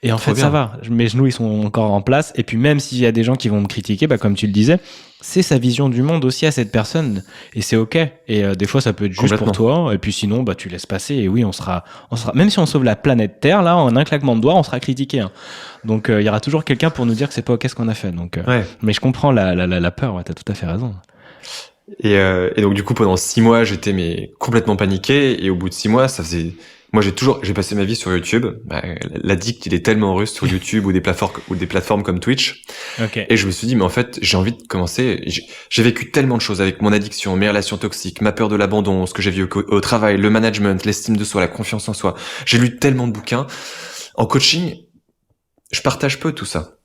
Et en fait, ça va. Mes genoux, ils sont encore en place. Et puis, même s'il y a des gens qui vont me critiquer, bah, comme tu le disais, c'est sa vision du monde aussi à cette personne. Et c'est OK. Et des fois, ça peut être juste pour toi. Et puis, sinon, bah, tu laisses passer. Et oui, on sera, même si on sauve la planète Terre, là, en un claquement de doigts, on sera critiqué. Hein. Donc, il y aura toujours quelqu'un pour nous dire que c'est pas OK ce qu'on a fait. Donc, mais je comprends la peur. Ouais, t'as tout à fait raison. Et donc du coup pendant 6 mois j'étais complètement paniqué, et au bout de 6 mois j'ai passé ma vie sur YouTube. L'addict il est tellement russe sur YouTube ou des plateformes comme Twitch. Okay. Et je me suis dit mais en fait j'ai envie de commencer. J'ai vécu tellement de choses avec mon addiction, mes relations toxiques, ma peur de l'abandon, ce que j'ai vu au travail, le management, l'estime de soi, la confiance en soi. J'ai lu tellement de bouquins. En coaching je partage peu tout ça.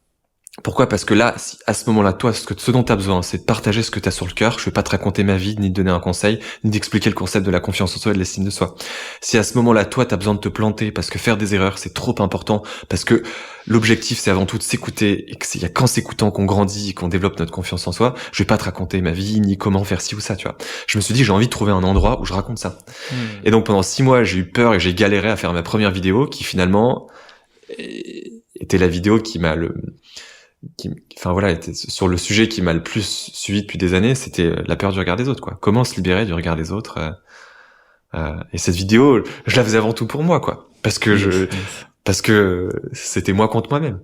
Pourquoi ? Parce que là, si à ce moment-là, toi, ce dont tu as besoin, c'est de partager ce que tu as sur le cœur. Je vais pas te raconter ma vie, ni te donner un conseil, ni d'expliquer le concept de la confiance en soi et de l'estime de soi. Si à ce moment-là, toi, tu as besoin de te planter parce que faire des erreurs, c'est trop important, parce que l'objectif, c'est avant tout de s'écouter, et qu'il y a qu'en s'écoutant qu'on grandit et qu'on développe notre confiance en soi, je vais pas te raconter ma vie, ni comment faire ci ou ça, tu vois. Je me suis dit, j'ai envie de trouver un endroit où je raconte ça. Et donc, pendant 6 mois, j'ai eu peur et j'ai galéré à faire ma première vidéo qui, finalement, était la vidéo qui m'a était sur le sujet qui m'a le plus suivi depuis des années, c'était la peur du regard des autres, quoi. Comment se libérer du regard des autres. Et cette vidéo, je la faisais avant tout pour moi, quoi. Parce que c'était moi contre moi-même.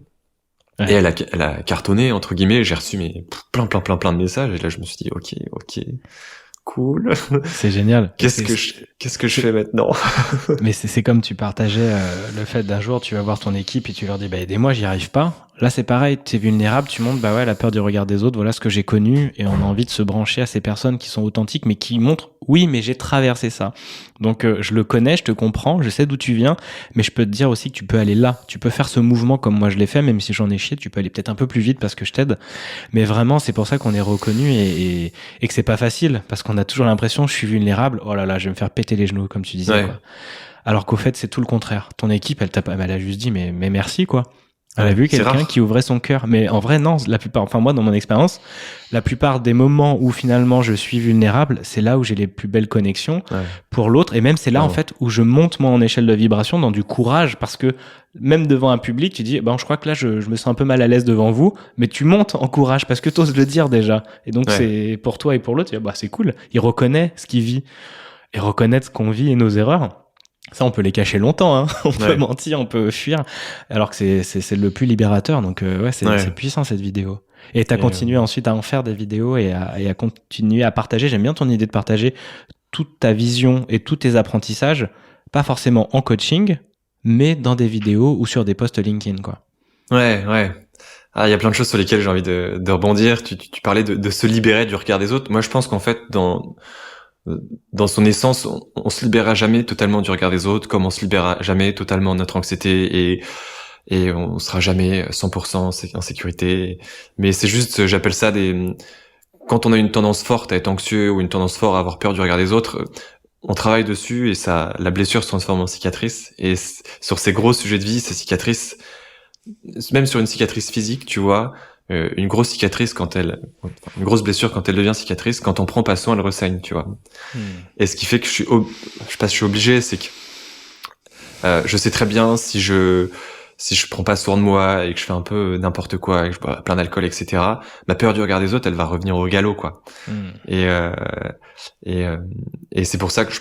Ouais. Et elle a cartonné, entre guillemets, j'ai reçu plein de messages, et là je me suis dit, ok, cool. C'est génial. Qu'est-ce que je fais maintenant? Mais c'est comme tu partageais le fait d'un jour, tu vas voir ton équipe et tu leur dis, bah, aidez-moi, j'y arrive pas. Là, c'est pareil, t'es vulnérable, tu montres, bah ouais, la peur du regard des autres, voilà ce que j'ai connu, et on a envie de se brancher à ces personnes qui sont authentiques, mais qui montrent, oui, mais j'ai traversé ça. Donc, je le connais, je te comprends, je sais d'où tu viens, mais je peux te dire aussi que tu peux aller là. Tu peux faire ce mouvement comme moi je l'ai fait, même si j'en ai chié, tu peux aller peut-être un peu plus vite parce que je t'aide. Mais vraiment, c'est pour ça qu'on est reconnu et que c'est pas facile, parce qu'on a toujours l'impression, je suis vulnérable, oh là là, je vais me faire péter les genoux, comme tu disais, ouais. Quoi. Alors qu'au fait, c'est tout le contraire. Ton équipe, elle a juste dit, mais merci, quoi. Elle a vu quelqu'un qui ouvrait son cœur. Mais en vrai, non, moi, dans mon expérience, la plupart des moments où finalement je suis vulnérable, c'est là où j'ai les plus belles connexions pour l'autre. Et même c'est là, en fait, où je monte, moi, en échelle de vibration dans du courage, parce que même devant un public, tu dis, je crois que là, je me sens un peu mal à l'aise devant vous, mais tu montes en courage parce que t'oses le dire déjà. Et donc, c'est pour toi et pour l'autre, tu dis, c'est cool. Il reconnaît ce qu'il vit et reconnaître ce qu'on vit et nos erreurs. Ça, on peut les cacher longtemps, hein. On peut mentir, on peut fuir, alors que c'est le plus libérateur. Donc, c'est puissant, cette vidéo. Et t'as continué ensuite à en faire des vidéos et à continuer à partager. J'aime bien ton idée de partager toute ta vision et tous tes apprentissages, pas forcément en coaching, mais dans des vidéos ou sur des posts LinkedIn, quoi. Ouais. Ah, il y a plein de choses sur lesquelles j'ai envie de rebondir. Tu parlais de se libérer du regard des autres. Moi, je pense qu'en fait, dans son essence, on se libérera jamais totalement du regard des autres, comme on se libérera jamais totalement de notre anxiété, et on sera jamais 100% en sécurité. Mais c'est juste, j'appelle ça quand on a une tendance forte à être anxieux ou une tendance forte à avoir peur du regard des autres, on travaille dessus et la blessure se transforme en cicatrice. Et sur ces gros sujets de vie, ces cicatrices, même sur une cicatrice physique, tu vois, une grosse cicatrice une grosse blessure quand elle devient cicatrice, quand on prend pas soin, elle ressaigne, tu vois. Et ce qui fait que je suis obligé, c'est que je sais très bien si je prends pas soin de moi et que je fais un peu n'importe quoi et que je bois plein d'alcool, etc., ma peur du regard des autres, elle va revenir au galop, quoi. Et c'est pour ça que je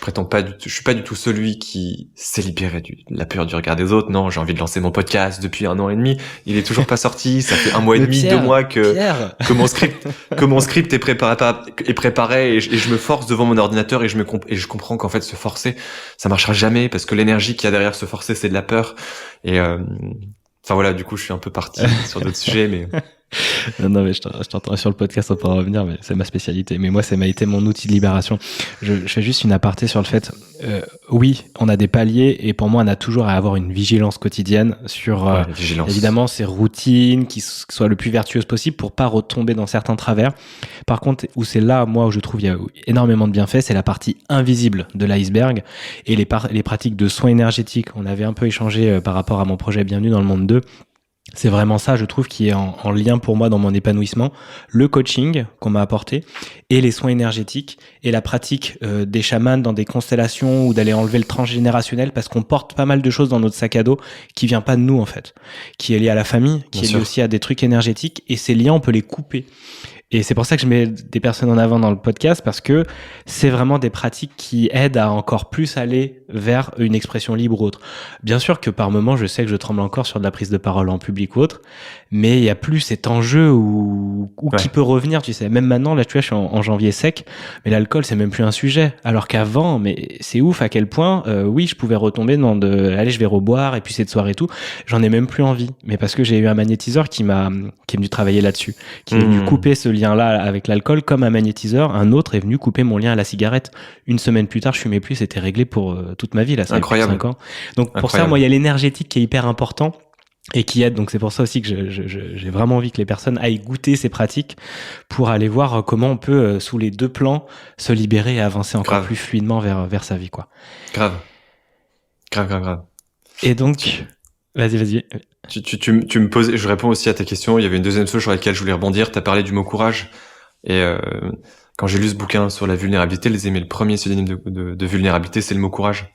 suis pas du tout celui qui s'est libéré de la peur du regard des autres. Non, j'ai envie de lancer mon podcast depuis 1 an et demi. Il est toujours pas sorti. Ça fait 1 mois et demi, 2 mois que mon script est préparé et je me force devant mon ordinateur et je comprends qu'en fait se forcer, ça marchera jamais parce que l'énergie qu'il y a derrière se forcer, c'est de la peur. Et voilà, du coup, je suis un peu parti sur d'autres sujets, mais non, mais je t'entends sur le podcast, on pourra revenir, mais c'est ma spécialité. Mais moi, ça m'a été mon outil de libération. Je fais juste une aparté sur le fait, oui, on a des paliers et pour moi, on a toujours à avoir une vigilance quotidienne sur, évidemment, ces routines qui soient le plus vertueuses possible pour pas retomber dans certains travers. Par contre, où c'est là, moi, où je trouve il y a énormément de bienfaits, c'est la partie invisible de l'iceberg et les pratiques de soins énergétiques. On avait un peu échangé par rapport à mon projet Bienvenue dans le monde 2. C'est vraiment ça, je trouve, qui est en lien pour moi dans mon épanouissement. Le coaching qu'on m'a apporté et les soins énergétiques et la pratique des chamans dans des constellations ou d'aller enlever le transgénérationnel parce qu'on porte pas mal de choses dans notre sac à dos qui vient pas de nous en fait, qui est lié à la famille, qui est lié aussi à des trucs énergétiques et ces liens on peut les couper. Et c'est pour ça que je mets des personnes en avant dans le podcast parce que c'est vraiment des pratiques qui aident à encore plus aller vers une expression libre ou autre. Bien sûr que par moments, je sais que je tremble encore sur de la prise de parole en public ou autre, mais il y a plus cet enjeu où qui peut revenir, tu sais. Même maintenant, là, tu vois, je suis en janvier sec, mais l'alcool, c'est même plus un sujet. Alors qu'avant, mais c'est ouf à quel point, oui, je pouvais retomber dans allez, je vais reboire et puis cette soirée et tout. J'en ai même plus envie. Mais parce que j'ai eu un magnétiseur qui est venu travailler là-dessus, qui est venu couper ce lien-là avec l'alcool comme un magnétiseur. Un autre est venu couper mon lien à la cigarette. Une semaine plus tard, je fumais plus, c'était réglé pour toute ma vie, là. Ça Incroyable. 5 ans. Donc, pour ça, moi, il y a l'énergétique qui est hyper important et qui aide. Donc, c'est pour ça aussi que j'ai vraiment envie que les personnes aillent goûter ces pratiques pour aller voir comment on peut, sous les deux plans, se libérer et avancer encore plus fluidement vers sa vie, quoi. Grave. Et donc, vas-y. Tu me posais, je réponds aussi à ta question. Il y avait une deuxième chose sur laquelle je voulais rebondir. T'as parlé du mot courage. Et quand j'ai lu ce bouquin sur la vulnérabilité, le premier synonyme de vulnérabilité, c'est le mot courage.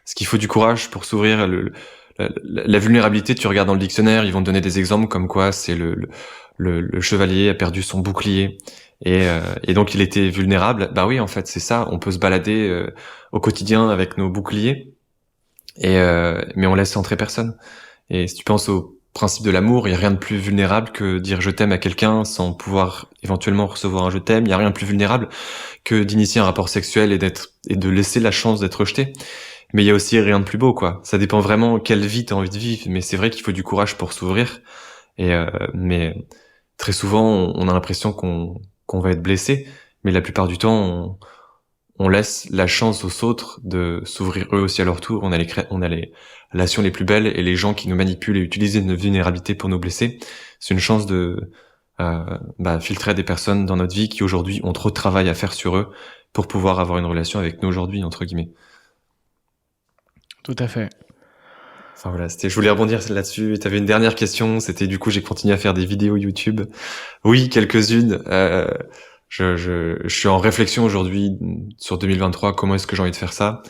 Parce qu'il faut du courage pour s'ouvrir. La vulnérabilité, tu regardes dans le dictionnaire, ils vont te donner des exemples comme quoi c'est le chevalier a perdu son bouclier et donc il était vulnérable. Bah oui, en fait, c'est ça. On peut se balader au quotidien avec nos boucliers, mais on laisse entrer personne. Et si tu penses au principe de l'amour, il y a rien de plus vulnérable que dire je t'aime à quelqu'un sans pouvoir éventuellement recevoir un je t'aime. Il y a rien de plus vulnérable que d'initier un rapport sexuel et de laisser la chance d'être rejeté. Mais il y a aussi rien de plus beau, quoi. Ça dépend vraiment quelle vie t'as envie de vivre. Mais c'est vrai qu'il faut du courage pour s'ouvrir. Mais très souvent, on a l'impression qu'on va être blessé. Mais la plupart du temps, on laisse la chance aux autres de s'ouvrir eux aussi à leur tour. On a les relations les plus belles et les gens qui nous manipulent et utilisent notre vulnérabilité pour nous blesser. C'est une chance de filtrer des personnes dans notre vie qui aujourd'hui ont trop de travail à faire sur eux pour pouvoir avoir une relation avec nous aujourd'hui, entre guillemets. Tout à fait. Enfin voilà, je voulais rebondir là-dessus. T'avais une dernière question, c'était du coup j'ai continué à faire des vidéos YouTube. Oui, quelques-unes. Je suis en réflexion aujourd'hui sur 2023, comment est-ce que j'ai envie de faire ça.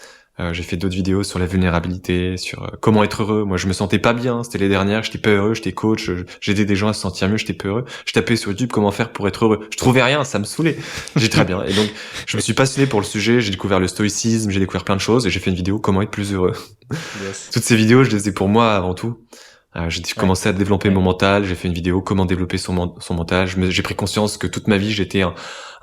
J'ai fait d'autres vidéos sur la vulnérabilité, sur comment être heureux. Moi, je me sentais pas bien, c'était les dernières, j'étais pas heureux, j'étais coach, j'aidais des gens à se sentir mieux, j'étais pas heureux. Je tapais sur YouTube comment faire pour être heureux. Je trouvais rien, ça me saoulait. J'ai très bien. Et donc, je me suis passionné pour le sujet, j'ai découvert le stoïcisme, j'ai découvert plein de choses et j'ai fait une vidéo comment être plus heureux. Yes. Toutes ces vidéos, je les ai pour moi avant tout. J'ai commencé à développer mon mental, j'ai fait une vidéo comment développer son mental. J'ai pris conscience que toute ma vie j'étais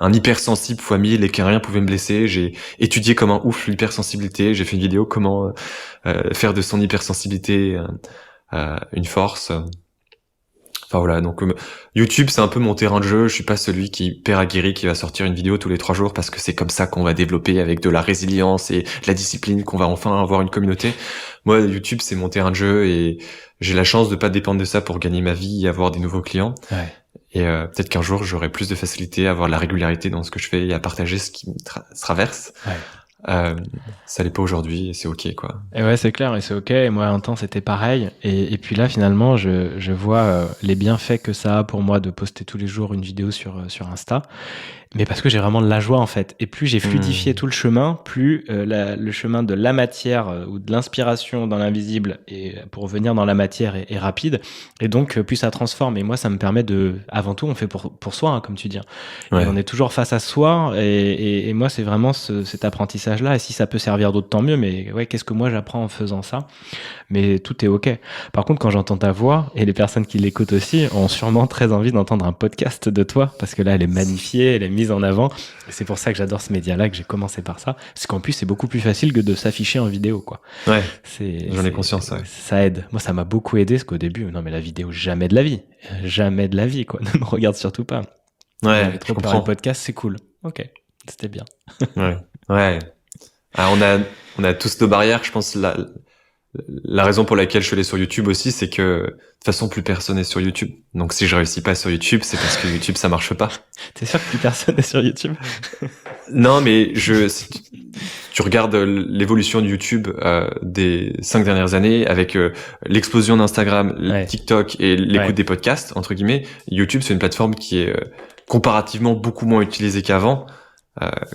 un hypersensible fois 1000 et que rien pouvait me blesser. J'ai étudié comme un ouf l'hypersensibilité. J'ai fait une vidéo comment faire de son hypersensibilité une force. Enfin voilà, donc YouTube c'est un peu mon terrain de jeu. Je suis pas celui qui hyper aguerri qui va sortir une vidéo tous les 3 jours parce que c'est comme ça qu'on va développer avec de la résilience et de la discipline qu'on va enfin avoir une communauté. Moi YouTube c'est mon terrain de jeu et j'ai la chance de pas dépendre de ça pour gagner ma vie et avoir des nouveaux clients. Ouais. Et peut-être qu'un jour j'aurai plus de facilité à avoir la régularité dans ce que je fais et à partager ce qui me traverse. Ouais. Ça l'est pas aujourd'hui et c'est ok quoi. Et ouais c'est clair et c'est ok et moi un temps c'était pareil et puis là finalement je vois les bienfaits que ça a pour moi de poster tous les jours une vidéo sur Insta mais parce que j'ai vraiment de la joie en fait et plus j'ai fluidifié tout le chemin plus le chemin de la matière ou de l'inspiration dans l'invisible et pour venir dans la matière est rapide et donc plus ça transforme et moi ça me permet avant tout on fait pour soi hein, comme tu dis ouais. Et on est toujours face à soi et moi c'est vraiment cet apprentissage là et si ça peut servir d'autres tant mieux mais ouais qu'est-ce que moi j'apprends en faisant ça mais tout est ok. Par contre quand j'entends ta voix et les personnes qui l'écoutent aussi ont sûrement très envie d'entendre un podcast de toi parce que là elle est magnifiée, elle est mise en avant et c'est pour ça que j'adore ce média là que j'ai commencé par ça parce qu'en plus c'est beaucoup plus facile que de s'afficher en vidéo quoi. Ouais. J'en ai conscience ouais. Ça aide. Moi ça m'a beaucoup aidé parce qu'au début non mais la vidéo jamais de la vie quoi. Ne me regarde surtout pas. Ouais. Je comprends. Le podcast c'est cool. Ok. C'était bien. Ouais. Alors, on a tous nos barrières, je pense. La raison pour laquelle je suis allé sur YouTube aussi, c'est que de toute façon plus personne n'est sur YouTube. Donc si je réussis pas sur YouTube, c'est parce que YouTube ça marche pas. T'es sûr que plus personne n'est sur YouTube? Non, mais tu tu regardes l'évolution de YouTube des 5 dernières années avec l'explosion d'Instagram, TikTok et l'écoute des podcasts, entre guillemets, YouTube, c'est une plateforme qui est comparativement beaucoup moins utilisée qu'avant.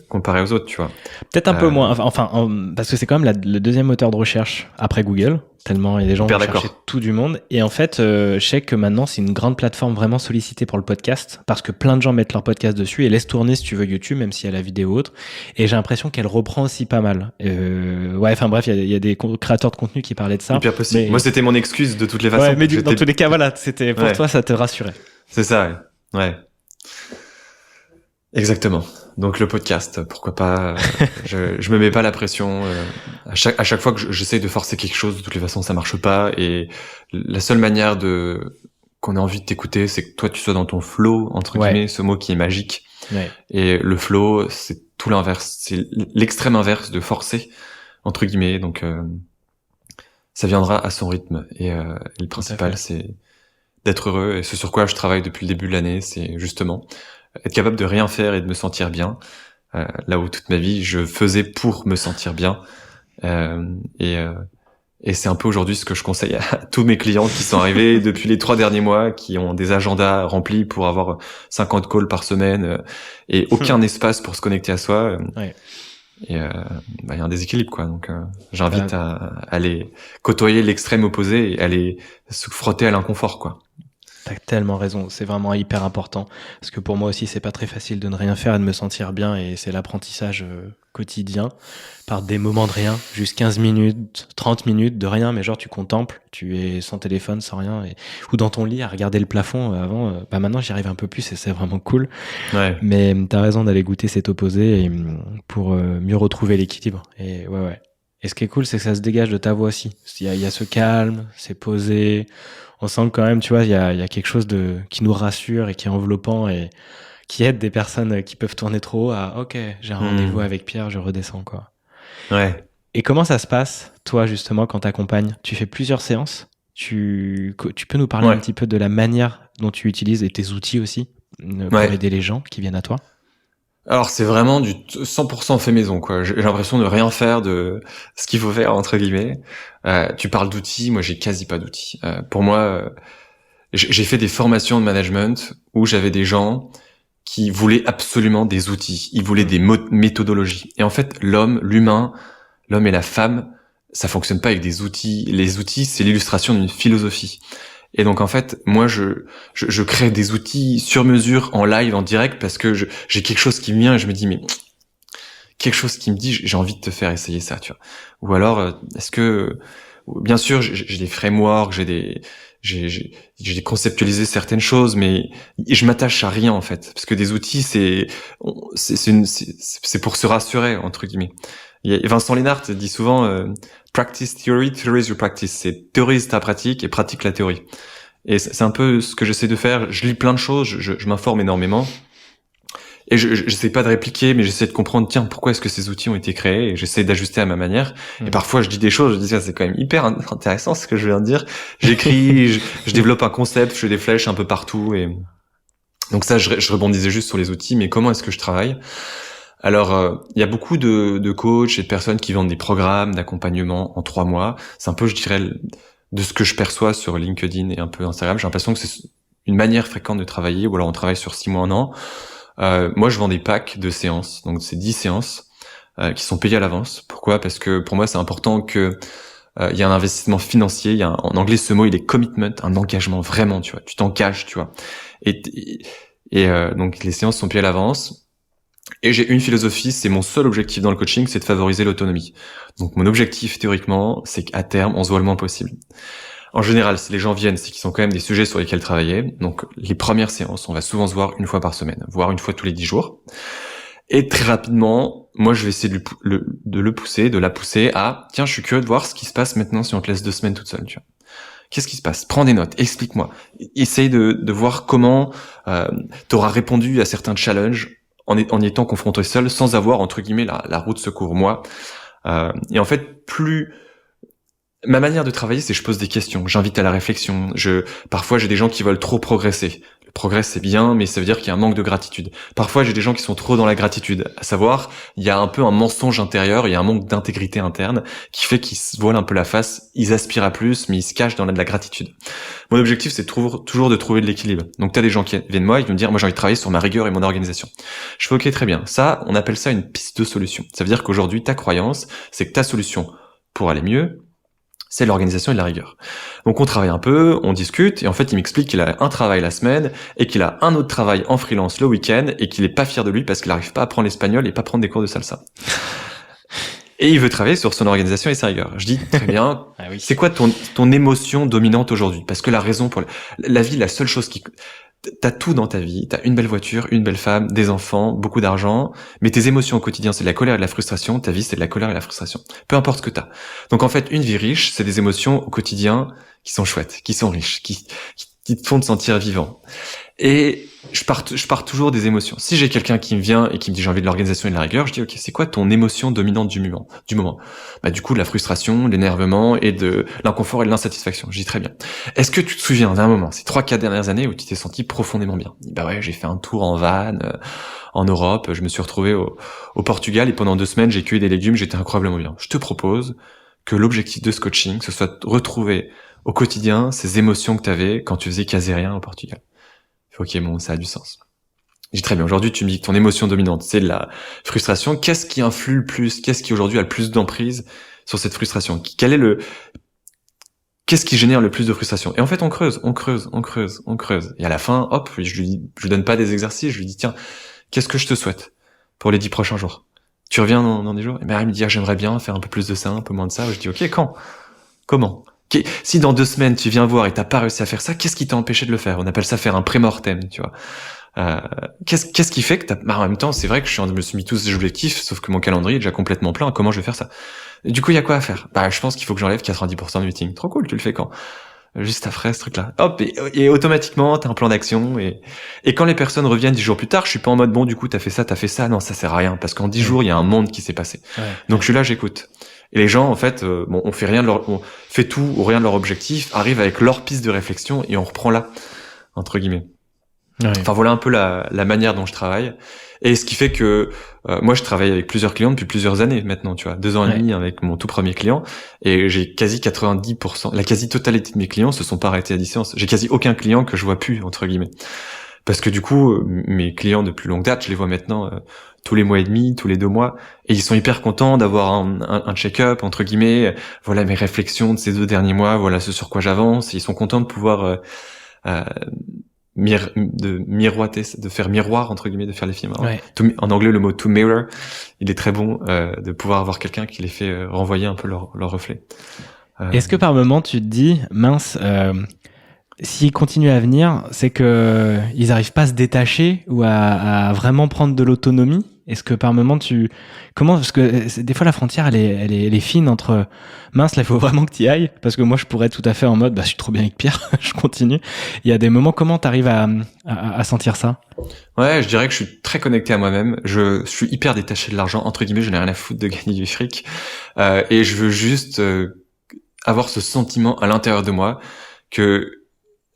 Comparé aux autres, tu vois. Peut-être un peu moins, parce que c'est quand même le deuxième moteur de recherche après Google, tellement il y a des gens qui cherchent tout du monde. Et en fait, je sais que maintenant, c'est une grande plateforme vraiment sollicitée pour le podcast, parce que plein de gens mettent leur podcast dessus et laissent tourner, si tu veux, YouTube, même s'il y a la vidéo ou autre. Et j'ai l'impression qu'elle reprend aussi pas mal. Bref, il y a des créateurs de contenu qui parlaient de ça. Hyper possible. Mais... Moi, c'était mon excuse de toutes les façons. Ouais, mais dans tous les cas, voilà, c'était pour toi, ça te rassurait. C'est ça, ouais. Exactement. Donc le podcast, pourquoi pas. Je me mets pas la pression. À chaque fois que j'essaye de forcer quelque chose, de toutes les façons, ça marche pas. Et la seule manière qu'on ait envie de t'écouter, c'est que toi tu sois dans ton flow, entre guillemets, ce mot qui est magique. Ouais. Et le flow, c'est tout l'inverse, c'est l'extrême inverse de forcer, entre guillemets. Donc ça viendra à son rythme. Et le principal, c'est d'être heureux. Et ce sur quoi je travaille depuis le début de l'année, c'est justement être capable de rien faire et de me sentir bien, là où toute ma vie je faisais pour me sentir bien, et c'est un peu aujourd'hui ce que je conseille à tous mes clients qui sont arrivés depuis les 3 derniers mois, qui ont des agendas remplis pour avoir 50 calls par semaine et aucun espace pour se connecter à soi. Et y a un déséquilibre, quoi. Donc j'invite à aller côtoyer l'extrême opposé et aller se frotter à l'inconfort, quoi. T'as tellement raison, c'est vraiment hyper important. Parce que pour moi aussi, c'est pas très facile de ne rien faire et de me sentir bien. Et c'est l'apprentissage quotidien par des moments de rien, juste 15 minutes, 30 minutes de rien. Mais genre, tu contemples, tu es sans téléphone, sans rien. Ou dans ton lit à regarder le plafond avant. Maintenant, j'y arrive un peu plus et c'est vraiment cool. Ouais. Mais t'as raison d'aller goûter cet opposé pour mieux retrouver l'équilibre. Et ouais. Et ce qui est cool, c'est que ça se dégage de ta voix aussi. Il y a ce calme, c'est posé. On sent que quand même, tu vois, il y a quelque chose qui nous rassure et qui est enveloppant et qui aide des personnes qui peuvent tourner trop haut à OK, j'ai un rendez-vous avec Pierre, je redescends, quoi. Ouais. Et comment ça se passe, toi, justement, quand t'accompagnes? Tu fais plusieurs séances? Tu peux nous parler un petit peu de la manière dont tu utilises et tes outils aussi pour aider les gens qui viennent à toi? Alors c'est vraiment du 100% fait maison, quoi. J'ai l'impression de rien faire de ce qu'il faut faire, entre guillemets. Tu parles d'outils, moi j'ai quasi pas d'outils. Pour moi, j'ai fait des formations de management où j'avais des gens qui voulaient absolument des outils, ils voulaient des méthodologies. Et en fait, l'homme et la femme, ça fonctionne pas avec des outils. Les outils, c'est l'illustration d'une philosophie. Et donc en fait, moi je crée des outils sur mesure en live, en direct, parce que j'ai quelque chose qui me vient et je me dis mais quelque chose qui me dit j'ai envie de te faire essayer ça, tu vois. Ou alors est-ce que bien sûr j'ai des frameworks, j'ai conceptualisé certaines choses, mais je m'attache à rien en fait, parce que des outils c'est pour se rassurer, entre guillemets. Vincent Lennart dit souvent practice theory, theory is your practice. C'est théorise ta pratique et pratique la théorie. Et c'est un peu ce que j'essaie de faire. Je lis plein de choses, je m'informe énormément. Et j'essaie pas de répliquer, mais j'essaie de comprendre, tiens, pourquoi est-ce que ces outils ont été créés, et j'essaie d'ajuster à ma manière. Et parfois, je dis des choses, je dis, c'est quand même hyper intéressant ce que je viens de dire. J'écris, je développe un concept, je fais des flèches un peu partout. Et donc ça, je rebondisais juste sur les outils, mais comment est-ce que je travaille? Alors, il y a beaucoup de coachs et de personnes qui vendent des programmes d'accompagnement en 3 mois. C'est un peu, je dirais, de ce que je perçois sur LinkedIn et un peu Instagram. J'ai l'impression que c'est une manière fréquente de travailler, ou alors on travaille sur 6 mois, 1 an. Moi, je vends des packs de séances. Donc, c'est 10 séances qui sont payées à l'avance. Pourquoi? Parce que pour moi, c'est important que il y a un investissement financier. En anglais, ce mot, il est commitment, un engagement vraiment, tu vois. Tu t'engages, tu vois. Et donc, les séances sont payées à l'avance. Et j'ai une philosophie, c'est mon seul objectif dans le coaching, c'est de favoriser l'autonomie. Donc mon objectif théoriquement, c'est qu'à terme, on se voit le moins possible. En général, si les gens viennent, c'est qu'ils ont quand même des sujets sur lesquels travailler. Donc les premières séances, on va souvent se voir 1 fois par semaine, voire 1 fois tous les 10 jours. Et très rapidement, moi je vais essayer de la pousser à, tiens, je suis curieux de voir ce qui se passe maintenant si on te laisse 2 semaines toute seule, tu vois. Qu'est-ce qui se passe? Prends des notes, explique-moi. Essaye de voir comment t'auras répondu à certains challenges en y étant confronté seul, sans avoir, entre guillemets, la roue de secours. Moi, et en fait, ma manière de travailler, c'est je pose des questions, j'invite à la réflexion. Parfois, j'ai des gens qui veulent trop progresser. Le progresse c'est bien, mais ça veut dire qu'il y a un manque de gratitude. Parfois j'ai des gens qui sont trop dans la gratitude, à savoir il y a un peu un mensonge intérieur, il y a un manque d'intégrité interne qui fait qu'ils se voilent un peu la face, ils aspirent à plus, mais ils se cachent dans de la gratitude. Mon objectif c'est toujours de trouver de l'équilibre. Donc t'as des gens qui viennent moi, ils vont me dire moi j'ai envie de travailler sur ma rigueur et mon organisation. Je fais ok très bien, ça on appelle ça une piste de solution. Ça veut dire qu'aujourd'hui ta croyance c'est que ta solution pour aller mieux, c'est l'organisation et la rigueur. Donc on travaille un peu, on discute, et en fait il m'explique qu'il a un travail la semaine, et qu'il a un autre travail en freelance le week-end, et qu'il est pas fier de lui parce qu'il n'arrive pas à apprendre l'espagnol et pas prendre des cours de salsa. Et il veut travailler sur son organisation et sa rigueur. Je dis, très bien, Ah oui. c'est quoi ton émotion dominante aujourd'hui? Parce que la raison pour la vie, la seule chose qui... T'as tout dans ta vie, t'as une belle voiture, une belle femme, des enfants, beaucoup d'argent, mais tes émotions au quotidien, c'est de la colère et de la frustration, ta vie, c'est de la colère et de la frustration. Peu importe ce que t'as. Donc en fait, une vie riche, c'est des émotions au quotidien qui sont chouettes, qui sont riches, qui te font te sentir vivant. Et je pars toujours des émotions. Si j'ai quelqu'un qui me vient et qui me dit j'ai envie de l'organisation et de la rigueur, je dis ok, c'est quoi ton émotion dominante du moment? Bah du coup de la frustration, l'énervement et de l'inconfort et de l'insatisfaction. Je dis très bien. Est-ce que tu te souviens d'un moment, ces 3-4 dernières années où tu t'es senti profondément bien? Bah ouais, j'ai fait un tour en van en Europe, je me suis retrouvé au Portugal et pendant 2 semaines j'ai cueilli des légumes, j'étais incroyablement bien. Je te propose que l'objectif de ce coaching, ce soit de retrouver au quotidien ces émotions que tu avais quand tu faisais quasi rien au Portugal. Ok, bon, ça a du sens. Je dis très bien, aujourd'hui tu me dis que ton émotion dominante, c'est la frustration. Qu'est-ce qui influe le plus? Qu'est-ce qui aujourd'hui a le plus d'emprise sur cette frustration? Qu'est-ce qui génère le plus de frustration? Et en fait, on creuse. Et à la fin, hop, je lui donne pas des exercices, je lui dis, tiens, qu'est-ce que je te souhaite pour les 10 prochains jours? Tu reviens dans des jours? Et ben, elle me dit, j'aimerais bien faire un peu plus de ça, un peu moins de ça. Je dis, ok, quand? Comment? Si dans 2 semaines tu viens voir et t'as pas réussi à faire ça, qu'est-ce qui t'a empêché de le faire? On appelle ça faire un pré-mortem, tu vois. Qu'est-ce qui fait que en même temps, c'est vrai que je me suis mis tous ces objectifs, sauf que mon calendrier est déjà complètement plein. Comment je vais faire ça? Et du coup, il y a quoi à faire? Bah, je pense qu'il faut que j'enlève 90% de meeting. Trop cool, tu le fais quand? Juste après ce truc-là. Hop, et automatiquement, t'as un plan d'action, et quand les personnes reviennent 10 jours plus tard, je suis pas en mode, bon, du coup, t'as fait ça. Non, ça sert à rien, parce qu'en 10 jours, il y a un monde qui s'est passé. Ouais. Donc, je suis là, j'écoute. Et les gens, en fait, on fait tout ou rien de leur objectif, arrivent avec leur piste de réflexion et on reprend là, entre guillemets. Ouais. Enfin, voilà un peu la manière dont je travaille. Et ce qui fait que moi, je travaille avec plusieurs clients depuis plusieurs années maintenant, tu vois, 2 ans et demi avec mon tout premier client. Et j'ai quasi 90%, la quasi-totalité de mes clients se sont pas arrêtés à distance. J'ai quasi aucun client que je vois plus, entre guillemets. Parce que du coup, mes clients de plus longue date, je les vois maintenant tous les mois et demi, tous les 2 mois, et ils sont hyper contents d'avoir un check-up, entre guillemets. Voilà mes réflexions de ces 2 derniers mois, voilà ce sur quoi j'avance. Et ils sont contents de pouvoir miroiter, de faire miroir, entre guillemets, de faire les films. Ouais. En anglais, le mot to mirror, il est très bon, de pouvoir avoir quelqu'un qui les fait renvoyer un peu leur reflet. Est-ce que par moment tu te dis, mince, s'ils continuent à venir, c'est que ils arrivent pas à se détacher ou à vraiment prendre de l'autonomie? Est-ce que par moment parce que des fois la frontière elle est fine entre mince, là il faut vraiment que tu y ailles, parce que moi je pourrais être tout à fait en mode je suis trop bien avec Pierre, je continue. Il y a des moments, comment t'arrives à sentir ça? Ouais, je dirais que je suis très connecté à moi-même. Je suis hyper détaché de l'argent, entre guillemets, je n'ai rien à foutre de gagner du fric, et je veux juste avoir ce sentiment à l'intérieur de moi que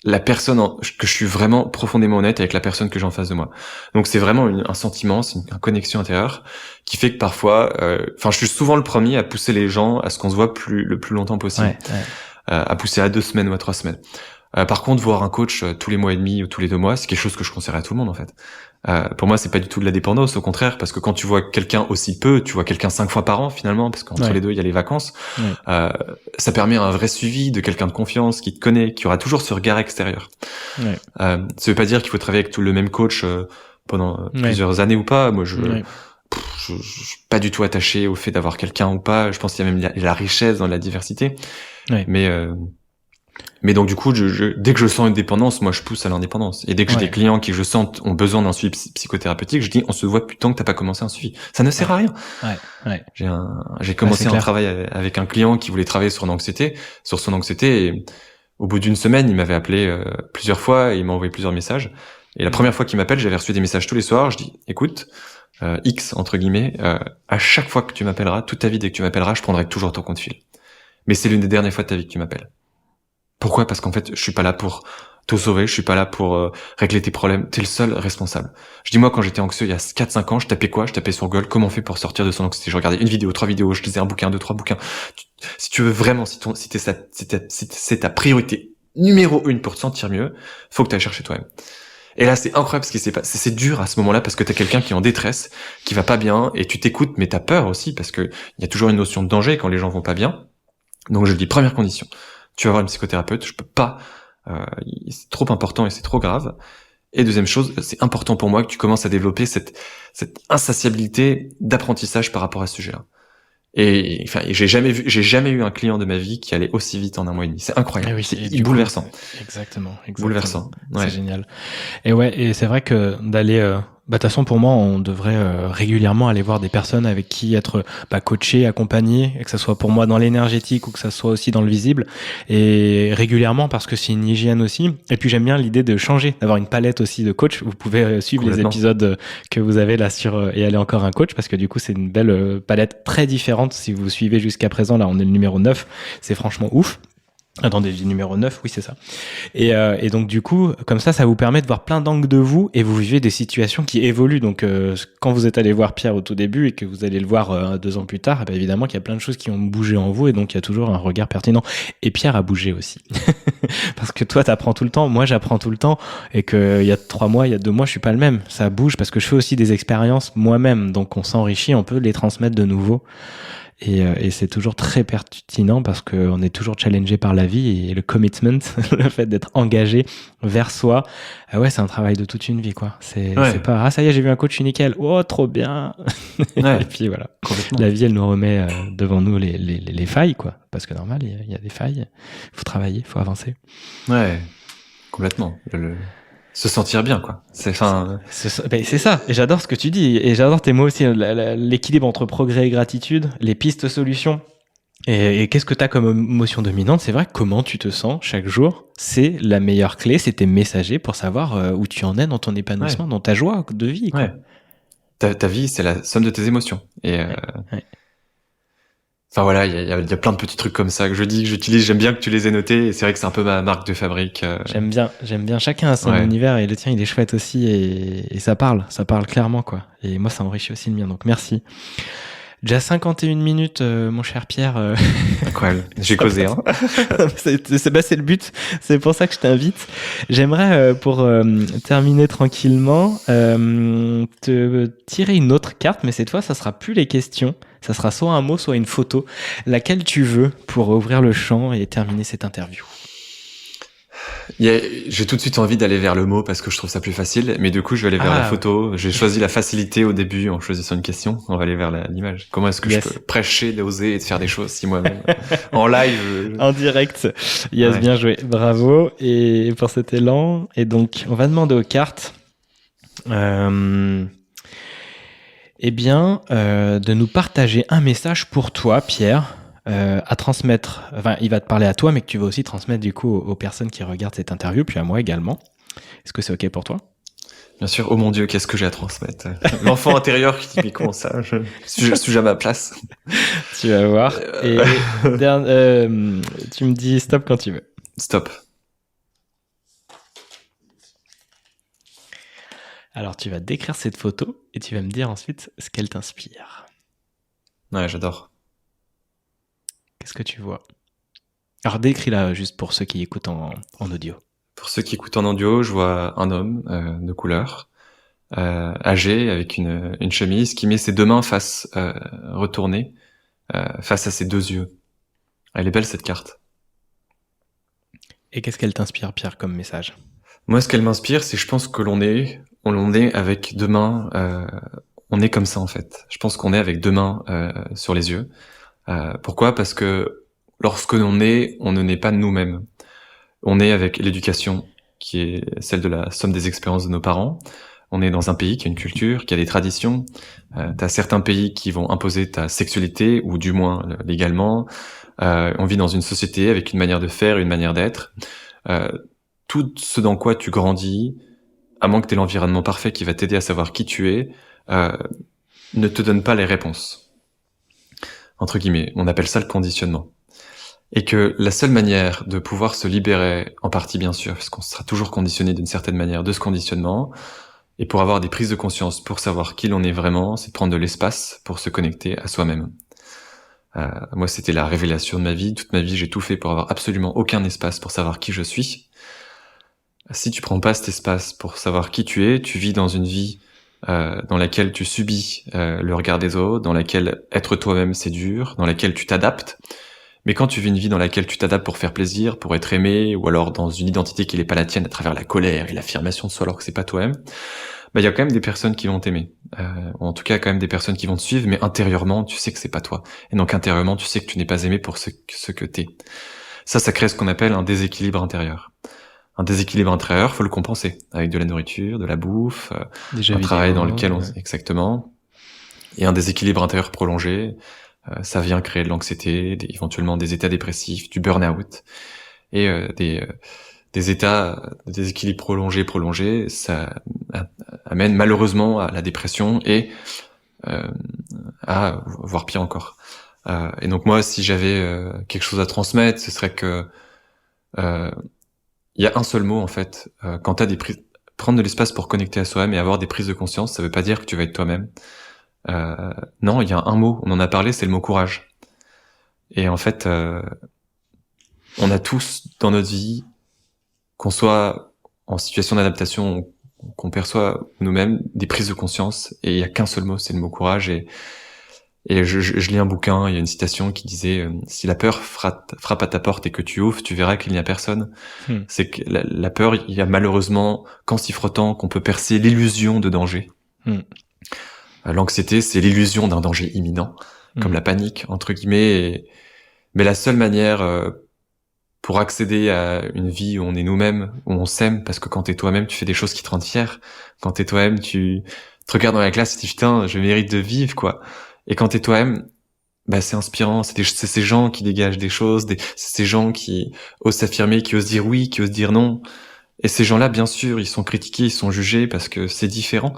la personne, que je suis vraiment profondément honnête avec la personne que j'ai en face de moi. Donc c'est vraiment un sentiment, c'est une connexion intérieure qui fait que parfois, je suis souvent le premier à pousser les gens à ce qu'on se voit le plus longtemps possible, à pousser à 2 semaines ou à 3 semaines. Par contre, voir un coach tous les mois et demi ou tous les 2 mois, c'est quelque chose que je conseille à tout le monde en fait. Pour moi, c'est pas du tout de la dépendance, au contraire, parce que quand tu vois quelqu'un aussi peu, tu vois quelqu'un 5 fois par an finalement, parce qu'entre les deux, il y a les vacances. Ça permet un vrai suivi de quelqu'un de confiance qui te connaît, qui aura toujours ce regard extérieur. Ça veut pas dire qu'il faut travailler avec tout le même coach pendant plusieurs années ou pas. Moi, je suis pas du tout attaché au fait d'avoir quelqu'un ou pas. Je pense qu'il y a même la richesse dans la diversité. Mais donc du coup, dès que je sens une dépendance, moi je pousse à l'indépendance. Et dès que j'ai des clients qui je sens ont besoin d'un suivi psychothérapeutique, je dis on se voit plus tant que t'as pas commencé un suivi. Ça ne sert à rien. J'ai commencé un travail avec un client qui voulait travailler sur son anxiété, et au bout d'1 semaine, il m'avait appelé plusieurs fois et il m'a envoyé plusieurs messages. Et la première fois qu'il m'appelle, j'avais reçu des messages tous les soirs. Je dis écoute, X entre guillemets, à chaque fois que tu m'appelleras, toute ta vie dès que tu m'appelleras, je prendrai toujours ton compte fil. Mais c'est l'une des dernières fois de ta vie que tu m'appelles. Pourquoi? Parce qu'en fait, je suis pas là pour te sauver, je suis pas là pour régler tes problèmes, t'es le seul responsable. Je dis moi quand j'étais anxieux il y a 4-5 ans, je tapais quoi? Je tapais sur Google, comment on fait pour sortir de son anxiété? Je regardais une vidéo, 3 vidéos, je lisais un bouquin, 2, 3 bouquins. Si tu veux vraiment, si c'est ta priorité numéro 1 pour te sentir mieux, faut que tu ailles chercher toi-même. Et là, c'est incroyable ce qui s'est passé. C'est dur à ce moment-là parce que t'as quelqu'un qui est en détresse, qui va pas bien, et tu t'écoutes, mais t'as peur aussi parce que il y a toujours une notion de danger quand les gens vont pas bien. Donc je dis première condition, tu vas voir une psychothérapeute. Je peux pas, c'est trop important et c'est trop grave. Et deuxième chose, c'est important pour moi que tu commences à développer cette insatiabilité d'apprentissage par rapport à ce sujet-là. Et enfin, j'ai jamais eu un client de ma vie qui allait aussi vite en 1 mois et demi. C'est incroyable. Ah oui, c'est bouleversant. Exactement. Bouleversant. Ouais. C'est génial. Et ouais, et c'est vrai que d'aller, de toute façon, pour moi, on devrait régulièrement aller voir des personnes avec qui être coaché, accompagné, et que ça soit pour moi dans l'énergétique ou que ça soit aussi dans le visible, et régulièrement parce que c'est une hygiène aussi. Et puis j'aime bien l'idée de changer, d'avoir une palette aussi de coach. Vous pouvez suivre les épisodes que vous avez là sur Et aller encore un coach, parce que du coup c'est une belle palette très différente. Si vous suivez jusqu'à présent, là on est le numéro 9, c'est franchement ouf. Attendez, numéro 9, oui, c'est ça. Et donc, du coup, comme ça vous permet de voir plein d'angles de vous et vous vivez des situations qui évoluent. Donc, quand vous êtes allé voir Pierre au tout début et que vous allez le voir 2 ans plus tard, évidemment qu'il y a plein de choses qui ont bougé en vous et donc il y a toujours un regard pertinent. Et Pierre a bougé aussi. Parce que toi, t'apprends tout le temps, moi, j'apprends tout le temps et qu'il y a 3 mois, il y a 2 mois, je suis pas le même. Ça bouge parce que je fais aussi des expériences moi-même. Donc, on s'enrichit, on peut les transmettre de nouveau. Et c'est toujours très pertinent parce qu'on est toujours challengé par la vie et le commitment, le fait d'être engagé vers soi, ouais, c'est un travail de toute une vie, quoi. C'est pas, ça y est, j'ai vu un coach, je suis nickel, oh, trop bien. Ouais. Et puis voilà, la vie, elle nous remet devant nous les failles, quoi. Parce que normal, il y a des failles, il faut travailler, il faut avancer. Ouais, complètement. Se sentir bien, quoi. C'est ça. Et j'adore ce que tu dis. Et j'adore tes mots aussi. L'équilibre entre progrès et gratitude, les pistes solutions. Et qu'est-ce que tu as comme émotion dominante? C'est vrai, comment tu te sens chaque jour? C'est la meilleure clé, c'est tes messagers pour savoir où tu en es dans ton épanouissement, dans ta joie de vie, quoi. Ouais. Ta vie, c'est la somme de tes émotions. Et enfin voilà, il y a plein de petits trucs comme ça que je dis, que j'utilise. J'aime bien que tu les aies notés. Et c'est vrai que c'est un peu ma marque de fabrique. J'aime bien. Chacun a son univers et le tien, il est chouette aussi et ça parle clairement, quoi. Et moi, ça enrichit aussi le mien. Donc merci. Déjà 51 minutes, mon cher Pierre. Incroyable. J'ai causé, hein. C'est le but. C'est pour ça que je t'invite. J'aimerais, pour terminer tranquillement, te tirer une autre carte, mais cette fois, ça sera plus les questions. Ça sera soit un mot, soit une photo. Laquelle tu veux pour ouvrir le champ et terminer cette interview? J'ai tout de suite envie d'aller vers le mot parce que je trouve ça plus facile, mais du coup je vais aller vers la photo. J'ai choisi la facilité au début en choisissant une question. On va aller vers l'image. Comment est-ce que je peux prêcher, d'oser et de faire des choses si moi-même en live en direct. Bien joué, bravo. Et pour cet élan, et donc on va demander aux cartes de nous partager un message pour toi, Pierre, à transmettre. Enfin, il va te parler à toi, mais que tu vas aussi transmettre du coup aux personnes qui regardent cette interview, puis à moi également. Est-ce que c'est OK pour toi? Bien sûr. Oh mon Dieu, qu'est-ce que j'ai à transmettre? L'enfant intérieur qui dit mais comment ça? Je suis jamais à ma place. Tu vas voir. Et tu me dis stop quand tu veux. Stop. Alors, tu vas décrire cette photo et tu vas me dire ensuite ce qu'elle t'inspire. Ouais, j'adore. Qu'est-ce que tu vois? Alors, décris-la juste pour ceux qui écoutent en audio. Pour ceux qui écoutent en audio, je vois un homme de couleur, âgé, avec une chemise, qui met ses 2 mains retournées face à ses 2 yeux. Elle est belle, cette carte. Et qu'est-ce qu'elle t'inspire, Pierre, comme message? Moi, ce qu'elle m'inspire, c'est je pense que l'on est avec 2 mains, on est comme ça, en fait. Je pense qu'on est avec 2 mains sur les yeux. Pourquoi? Parce que lorsque l'on est, on ne naît pas de nous-mêmes. On est avec l'éducation qui est celle de la somme des expériences de nos parents. On est dans un pays qui a une culture, qui a des traditions. T'as certains pays qui vont imposer ta sexualité, ou du moins légalement. On vit dans une société avec une manière de faire, une manière d'être. Tout ce dans quoi tu grandis, à moins que t'aies l'environnement parfait qui va t'aider à savoir qui tu es, ne te donne pas les réponses. Entre guillemets, on appelle ça le conditionnement. Et que la seule manière de pouvoir se libérer, en partie bien sûr, parce qu'on sera toujours conditionné d'une certaine manière de ce conditionnement, et pour avoir des prises de conscience, pour savoir qui l'on est vraiment, c'est de prendre de l'espace pour se connecter à soi-même. Moi, c'était la révélation de ma vie. Toute ma vie, j'ai tout fait pour avoir absolument aucun espace pour savoir qui je suis. Si tu prends pas cet espace pour savoir qui tu es, tu vis dans une vie dans laquelle tu subis le regard des autres, dans laquelle être toi-même c'est dur, dans laquelle tu t'adaptes. Mais quand tu vis une vie dans laquelle tu t'adaptes pour faire plaisir, pour être aimé, ou alors dans une identité qui n'est pas la tienne à travers la colère et l'affirmation de soi alors que c'est pas toi-même, bah il y a quand même des personnes qui vont t'aimer. Ou en tout cas quand même des personnes qui vont te suivre, mais intérieurement tu sais que c'est pas toi. Et donc intérieurement tu sais que tu n'es pas aimé pour ce que t'es. Ça crée ce qu'on appelle un déséquilibre intérieur. Un déséquilibre intérieur, faut le compenser avec de la nourriture, de la bouffe, un travail dans lequel exactement. Et un déséquilibre intérieur prolongé, ça vient créer de l'anxiété, éventuellement des états dépressifs, du burn-out et des états de déséquilibre prolongé, ça amène malheureusement à la dépression et à voire pire encore. Et donc moi, si j'avais quelque chose à transmettre, ce serait que il y a un seul mot en fait. Quand t'as des prises, prendre de l'espace pour connecter à soi-même et avoir des prises de conscience, ça veut pas dire que tu vas être toi-même. Non, il y a un mot, on en a parlé, c'est le mot courage. Et en fait, on a tous dans notre vie, qu'on soit en situation d'adaptation, qu'on perçoit nous-mêmes, des prises de conscience, et il y a qu'un seul mot, c'est le mot courage. Et je lis un bouquin, il y a une citation qui disait si la peur frappe à ta porte et que tu ouvres, tu verras qu'il n'y a personne. C'est que la peur, il y a malheureusement qu'en s'y frottant qu'on peut percer l'illusion de danger. L'anxiété, c'est l'illusion d'un danger imminent, comme la panique, entre guillemets. Mais la seule manière pour accéder à une vie où on est nous-mêmes, où on s'aime, parce que quand t'es toi-même, tu fais des choses qui te rendent fier. Quand t'es toi-même, tu te regardes dans la classe et tu dis putain, je mérite de vivre, quoi. Et quand t'es toi-même, bah c'est inspirant. C'est ces gens qui dégagent des choses, c'est ces gens qui osent s'affirmer, qui osent dire oui, qui osent dire non. Et ces gens-là, bien sûr, ils sont critiqués, ils sont jugés parce que c'est différent.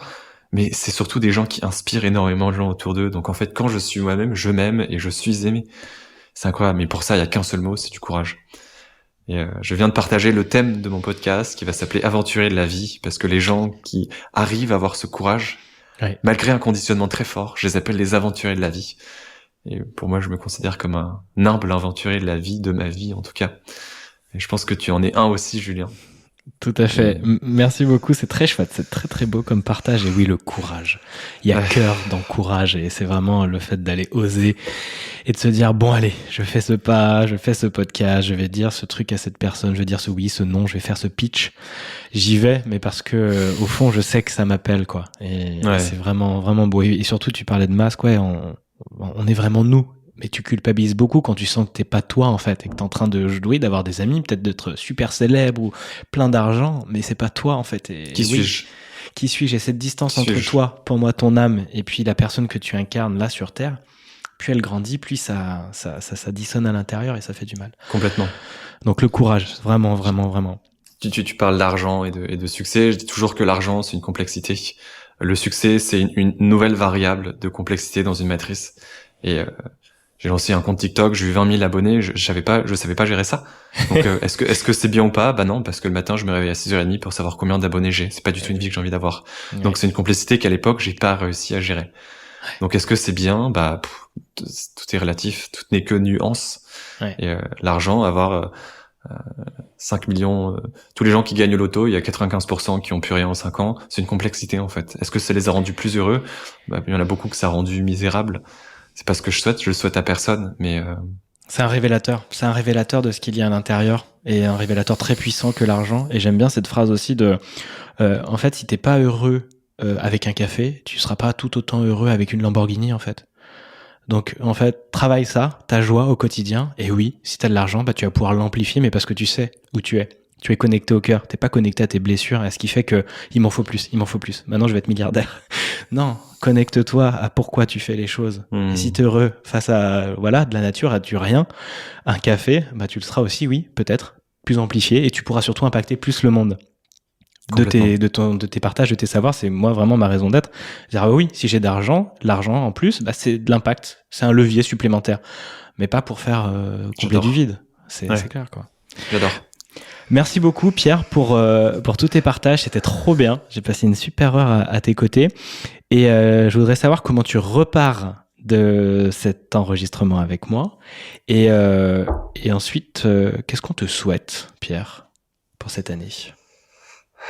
Mais c'est surtout des gens qui inspirent énormément de gens autour d'eux. Donc en fait, quand je suis moi-même, je m'aime et je suis aimé. C'est incroyable. Mais pour ça, il y a qu'un seul mot, c'est du courage. Et je viens de partager le thème de mon podcast qui va s'appeler Aventurier de la vie, parce que les gens qui arrivent à avoir ce courage, malgré un conditionnement très fort, je les appelle les aventuriers de la vie. Et pour moi, je me considère comme un humble aventurier de la vie, de ma vie en tout cas. Et je pense que tu en es un aussi, Julien. Tout à fait. Merci beaucoup. C'est très chouette. C'est très très beau comme partage. Et oui, le courage. Il y a cœur dans courage. Et c'est vraiment le fait d'aller oser et de se dire, bon, allez, je fais ce pas, je fais ce podcast, je vais dire ce truc à cette personne, je vais dire ce oui, ce non, je vais faire ce pitch. J'y vais, mais parce que, au fond, je sais que ça m'appelle, quoi. Et c'est vraiment, vraiment beau. Et surtout, tu parlais de masque. On est vraiment nous. Mais tu culpabilises beaucoup quand tu sens que t'es pas toi, en fait, et que t'es en train de jouer, d'avoir des amis, peut-être d'être super célèbre ou plein d'argent, mais c'est pas toi, en fait. Et qui suis-je? Qui suis-je? Et cette distance entre toi, pour moi, ton âme, et puis la personne que tu incarnes là sur Terre, plus elle grandit, plus ça dissonne à l'intérieur et ça fait du mal. Complètement. Donc le courage, vraiment, vraiment, vraiment. Tu parles d'argent et de succès. Je dis toujours que l'argent, c'est une complexité. Le succès, c'est une nouvelle variable de complexité dans une matrice. Et j'ai lancé un compte TikTok, j'ai eu 20 000 abonnés, je savais pas gérer ça. Donc est-ce que c'est bien ou pas? Bah non, parce que le matin je me réveille à 6h30 pour savoir combien d'abonnés j'ai. C'est pas du tout une vie que j'ai envie d'avoir. Donc c'est une complexité qu'à l'époque j'ai pas réussi à gérer. Donc est-ce que c'est bien? Bah tout est relatif, tout n'est que nuance. Et l'argent, avoir 5 millions, tous les gens qui gagnent l'auto, il y a 95% qui ont plus rien en 5 ans. C'est une complexité en fait. Est-ce que ça les a rendus plus heureux? Bah il y en a beaucoup que ça a rendu misérables. C'est pas ce que je le souhaite à personne, mais c'est un révélateur de ce qu'il y a à l'intérieur, et un révélateur très puissant que l'argent. Et j'aime bien cette phrase aussi de en fait, si t'es pas heureux avec un café, tu seras pas tout autant heureux avec une Lamborghini, en fait. Donc en fait, travaille ça, ta joie au quotidien, et oui, si t'as de l'argent, bah tu vas pouvoir l'amplifier, mais parce que tu sais où tu es. Tu es connecté au cœur, t'es pas connecté à tes blessures, à ce qui fait que il m'en faut plus. Maintenant je vais être milliardaire. Non, connecte-toi à pourquoi tu fais les choses. Et si t'es heureux face à de la nature, à du rien, un café, bah tu le seras aussi, oui, peut-être, plus amplifié, et tu pourras surtout impacter plus le monde. De tes partages, de tes savoirs, c'est moi vraiment ma raison d'être. Dire oui, si j'ai l'argent en plus, bah c'est de l'impact, c'est un levier supplémentaire. mais pas pour faire combler J'adore. du vide. C'est Ouais. clair, quoi. J'adore. Merci beaucoup, Pierre, pour tous tes partages. C'était trop bien. J'ai passé une super heure à tes côtés. Et je voudrais savoir comment tu repars de cet enregistrement avec moi. Et ensuite, qu'est-ce qu'on te souhaite, Pierre, pour cette année?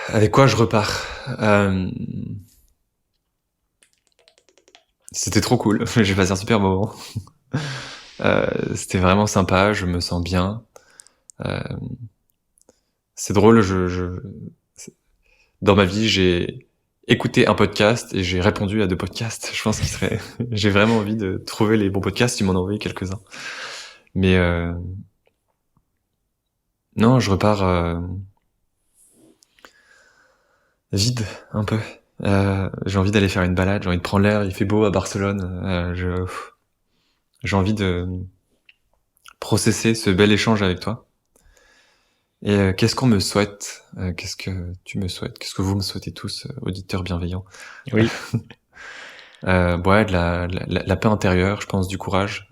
Avec quoi je repars? C'était trop cool. J'ai passé un super moment. C'était vraiment sympa. Je me sens bien. Euh, c'est drôle. Dans ma vie, j'ai écouté un podcast et j'ai répondu à 2 podcasts. Je pense qu'il serait. J'ai vraiment envie de trouver les bons podcasts. Tu m'en as envoyé quelques-uns. Mais non, je repars vide un peu. J'ai envie d'aller faire une balade. J'ai envie de prendre l'air. Il fait beau à Barcelone. J'ai envie de processer ce bel échange avec toi. Et qu'est-ce qu'on me souhaite? Qu'est-ce que tu me souhaites? Qu'est-ce que vous me souhaitez tous, auditeurs bienveillants? Oui. Ouais, de la paix intérieure, je pense, du courage.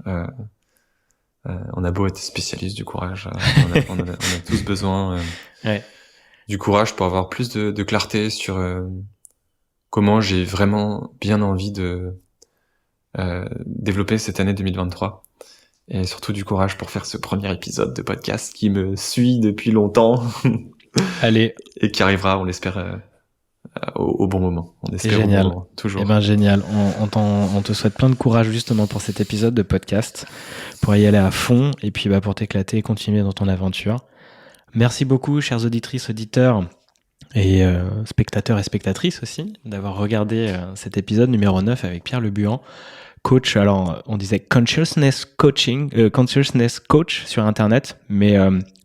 On a beau être spécialiste du courage, on a tous besoin Ouais. du courage pour avoir plus de clarté sur comment j'ai vraiment bien envie de développer cette année 2023. Et surtout du courage pour faire ce premier épisode de podcast qui me suit depuis longtemps. Allez. Et qui arrivera, on l'espère, au bon moment. On espère génial. Au bon moment, toujours. Eh ben génial. On te souhaite plein de courage justement pour cet épisode de podcast, pour y aller à fond et puis pour t'éclater et continuer dans ton aventure. Merci beaucoup, chères auditrices, auditeurs et spectateurs et spectatrices aussi, d'avoir regardé cet épisode numéro 9 avec Pierre Le Buant, coach. Alors, on disait consciousness coach sur Internet, mais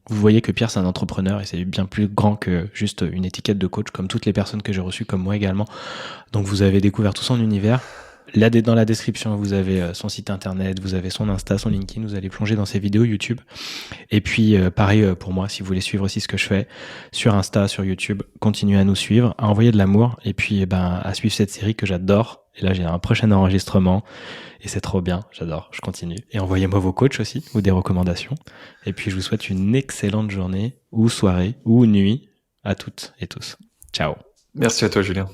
vous voyez que Pierre, c'est un entrepreneur et c'est bien plus grand que juste une étiquette de coach, comme toutes les personnes que j'ai reçues, comme moi également. Donc, vous avez découvert tout son univers. Là, dans la description, vous avez son site internet, vous avez son Insta, son LinkedIn, vous allez plonger dans ses vidéos YouTube. Et puis, pareil pour moi, si vous voulez suivre aussi ce que je fais sur Insta, sur YouTube, continuez à nous suivre, à envoyer de l'amour et puis à suivre cette série que j'adore. Et là, j'ai un prochain enregistrement et c'est trop bien, j'adore, je continue. Et envoyez-moi vos coachs aussi ou des recommandations. Et puis, je vous souhaite une excellente journée ou soirée ou nuit à toutes et tous. Ciao. Merci à toi, Julien.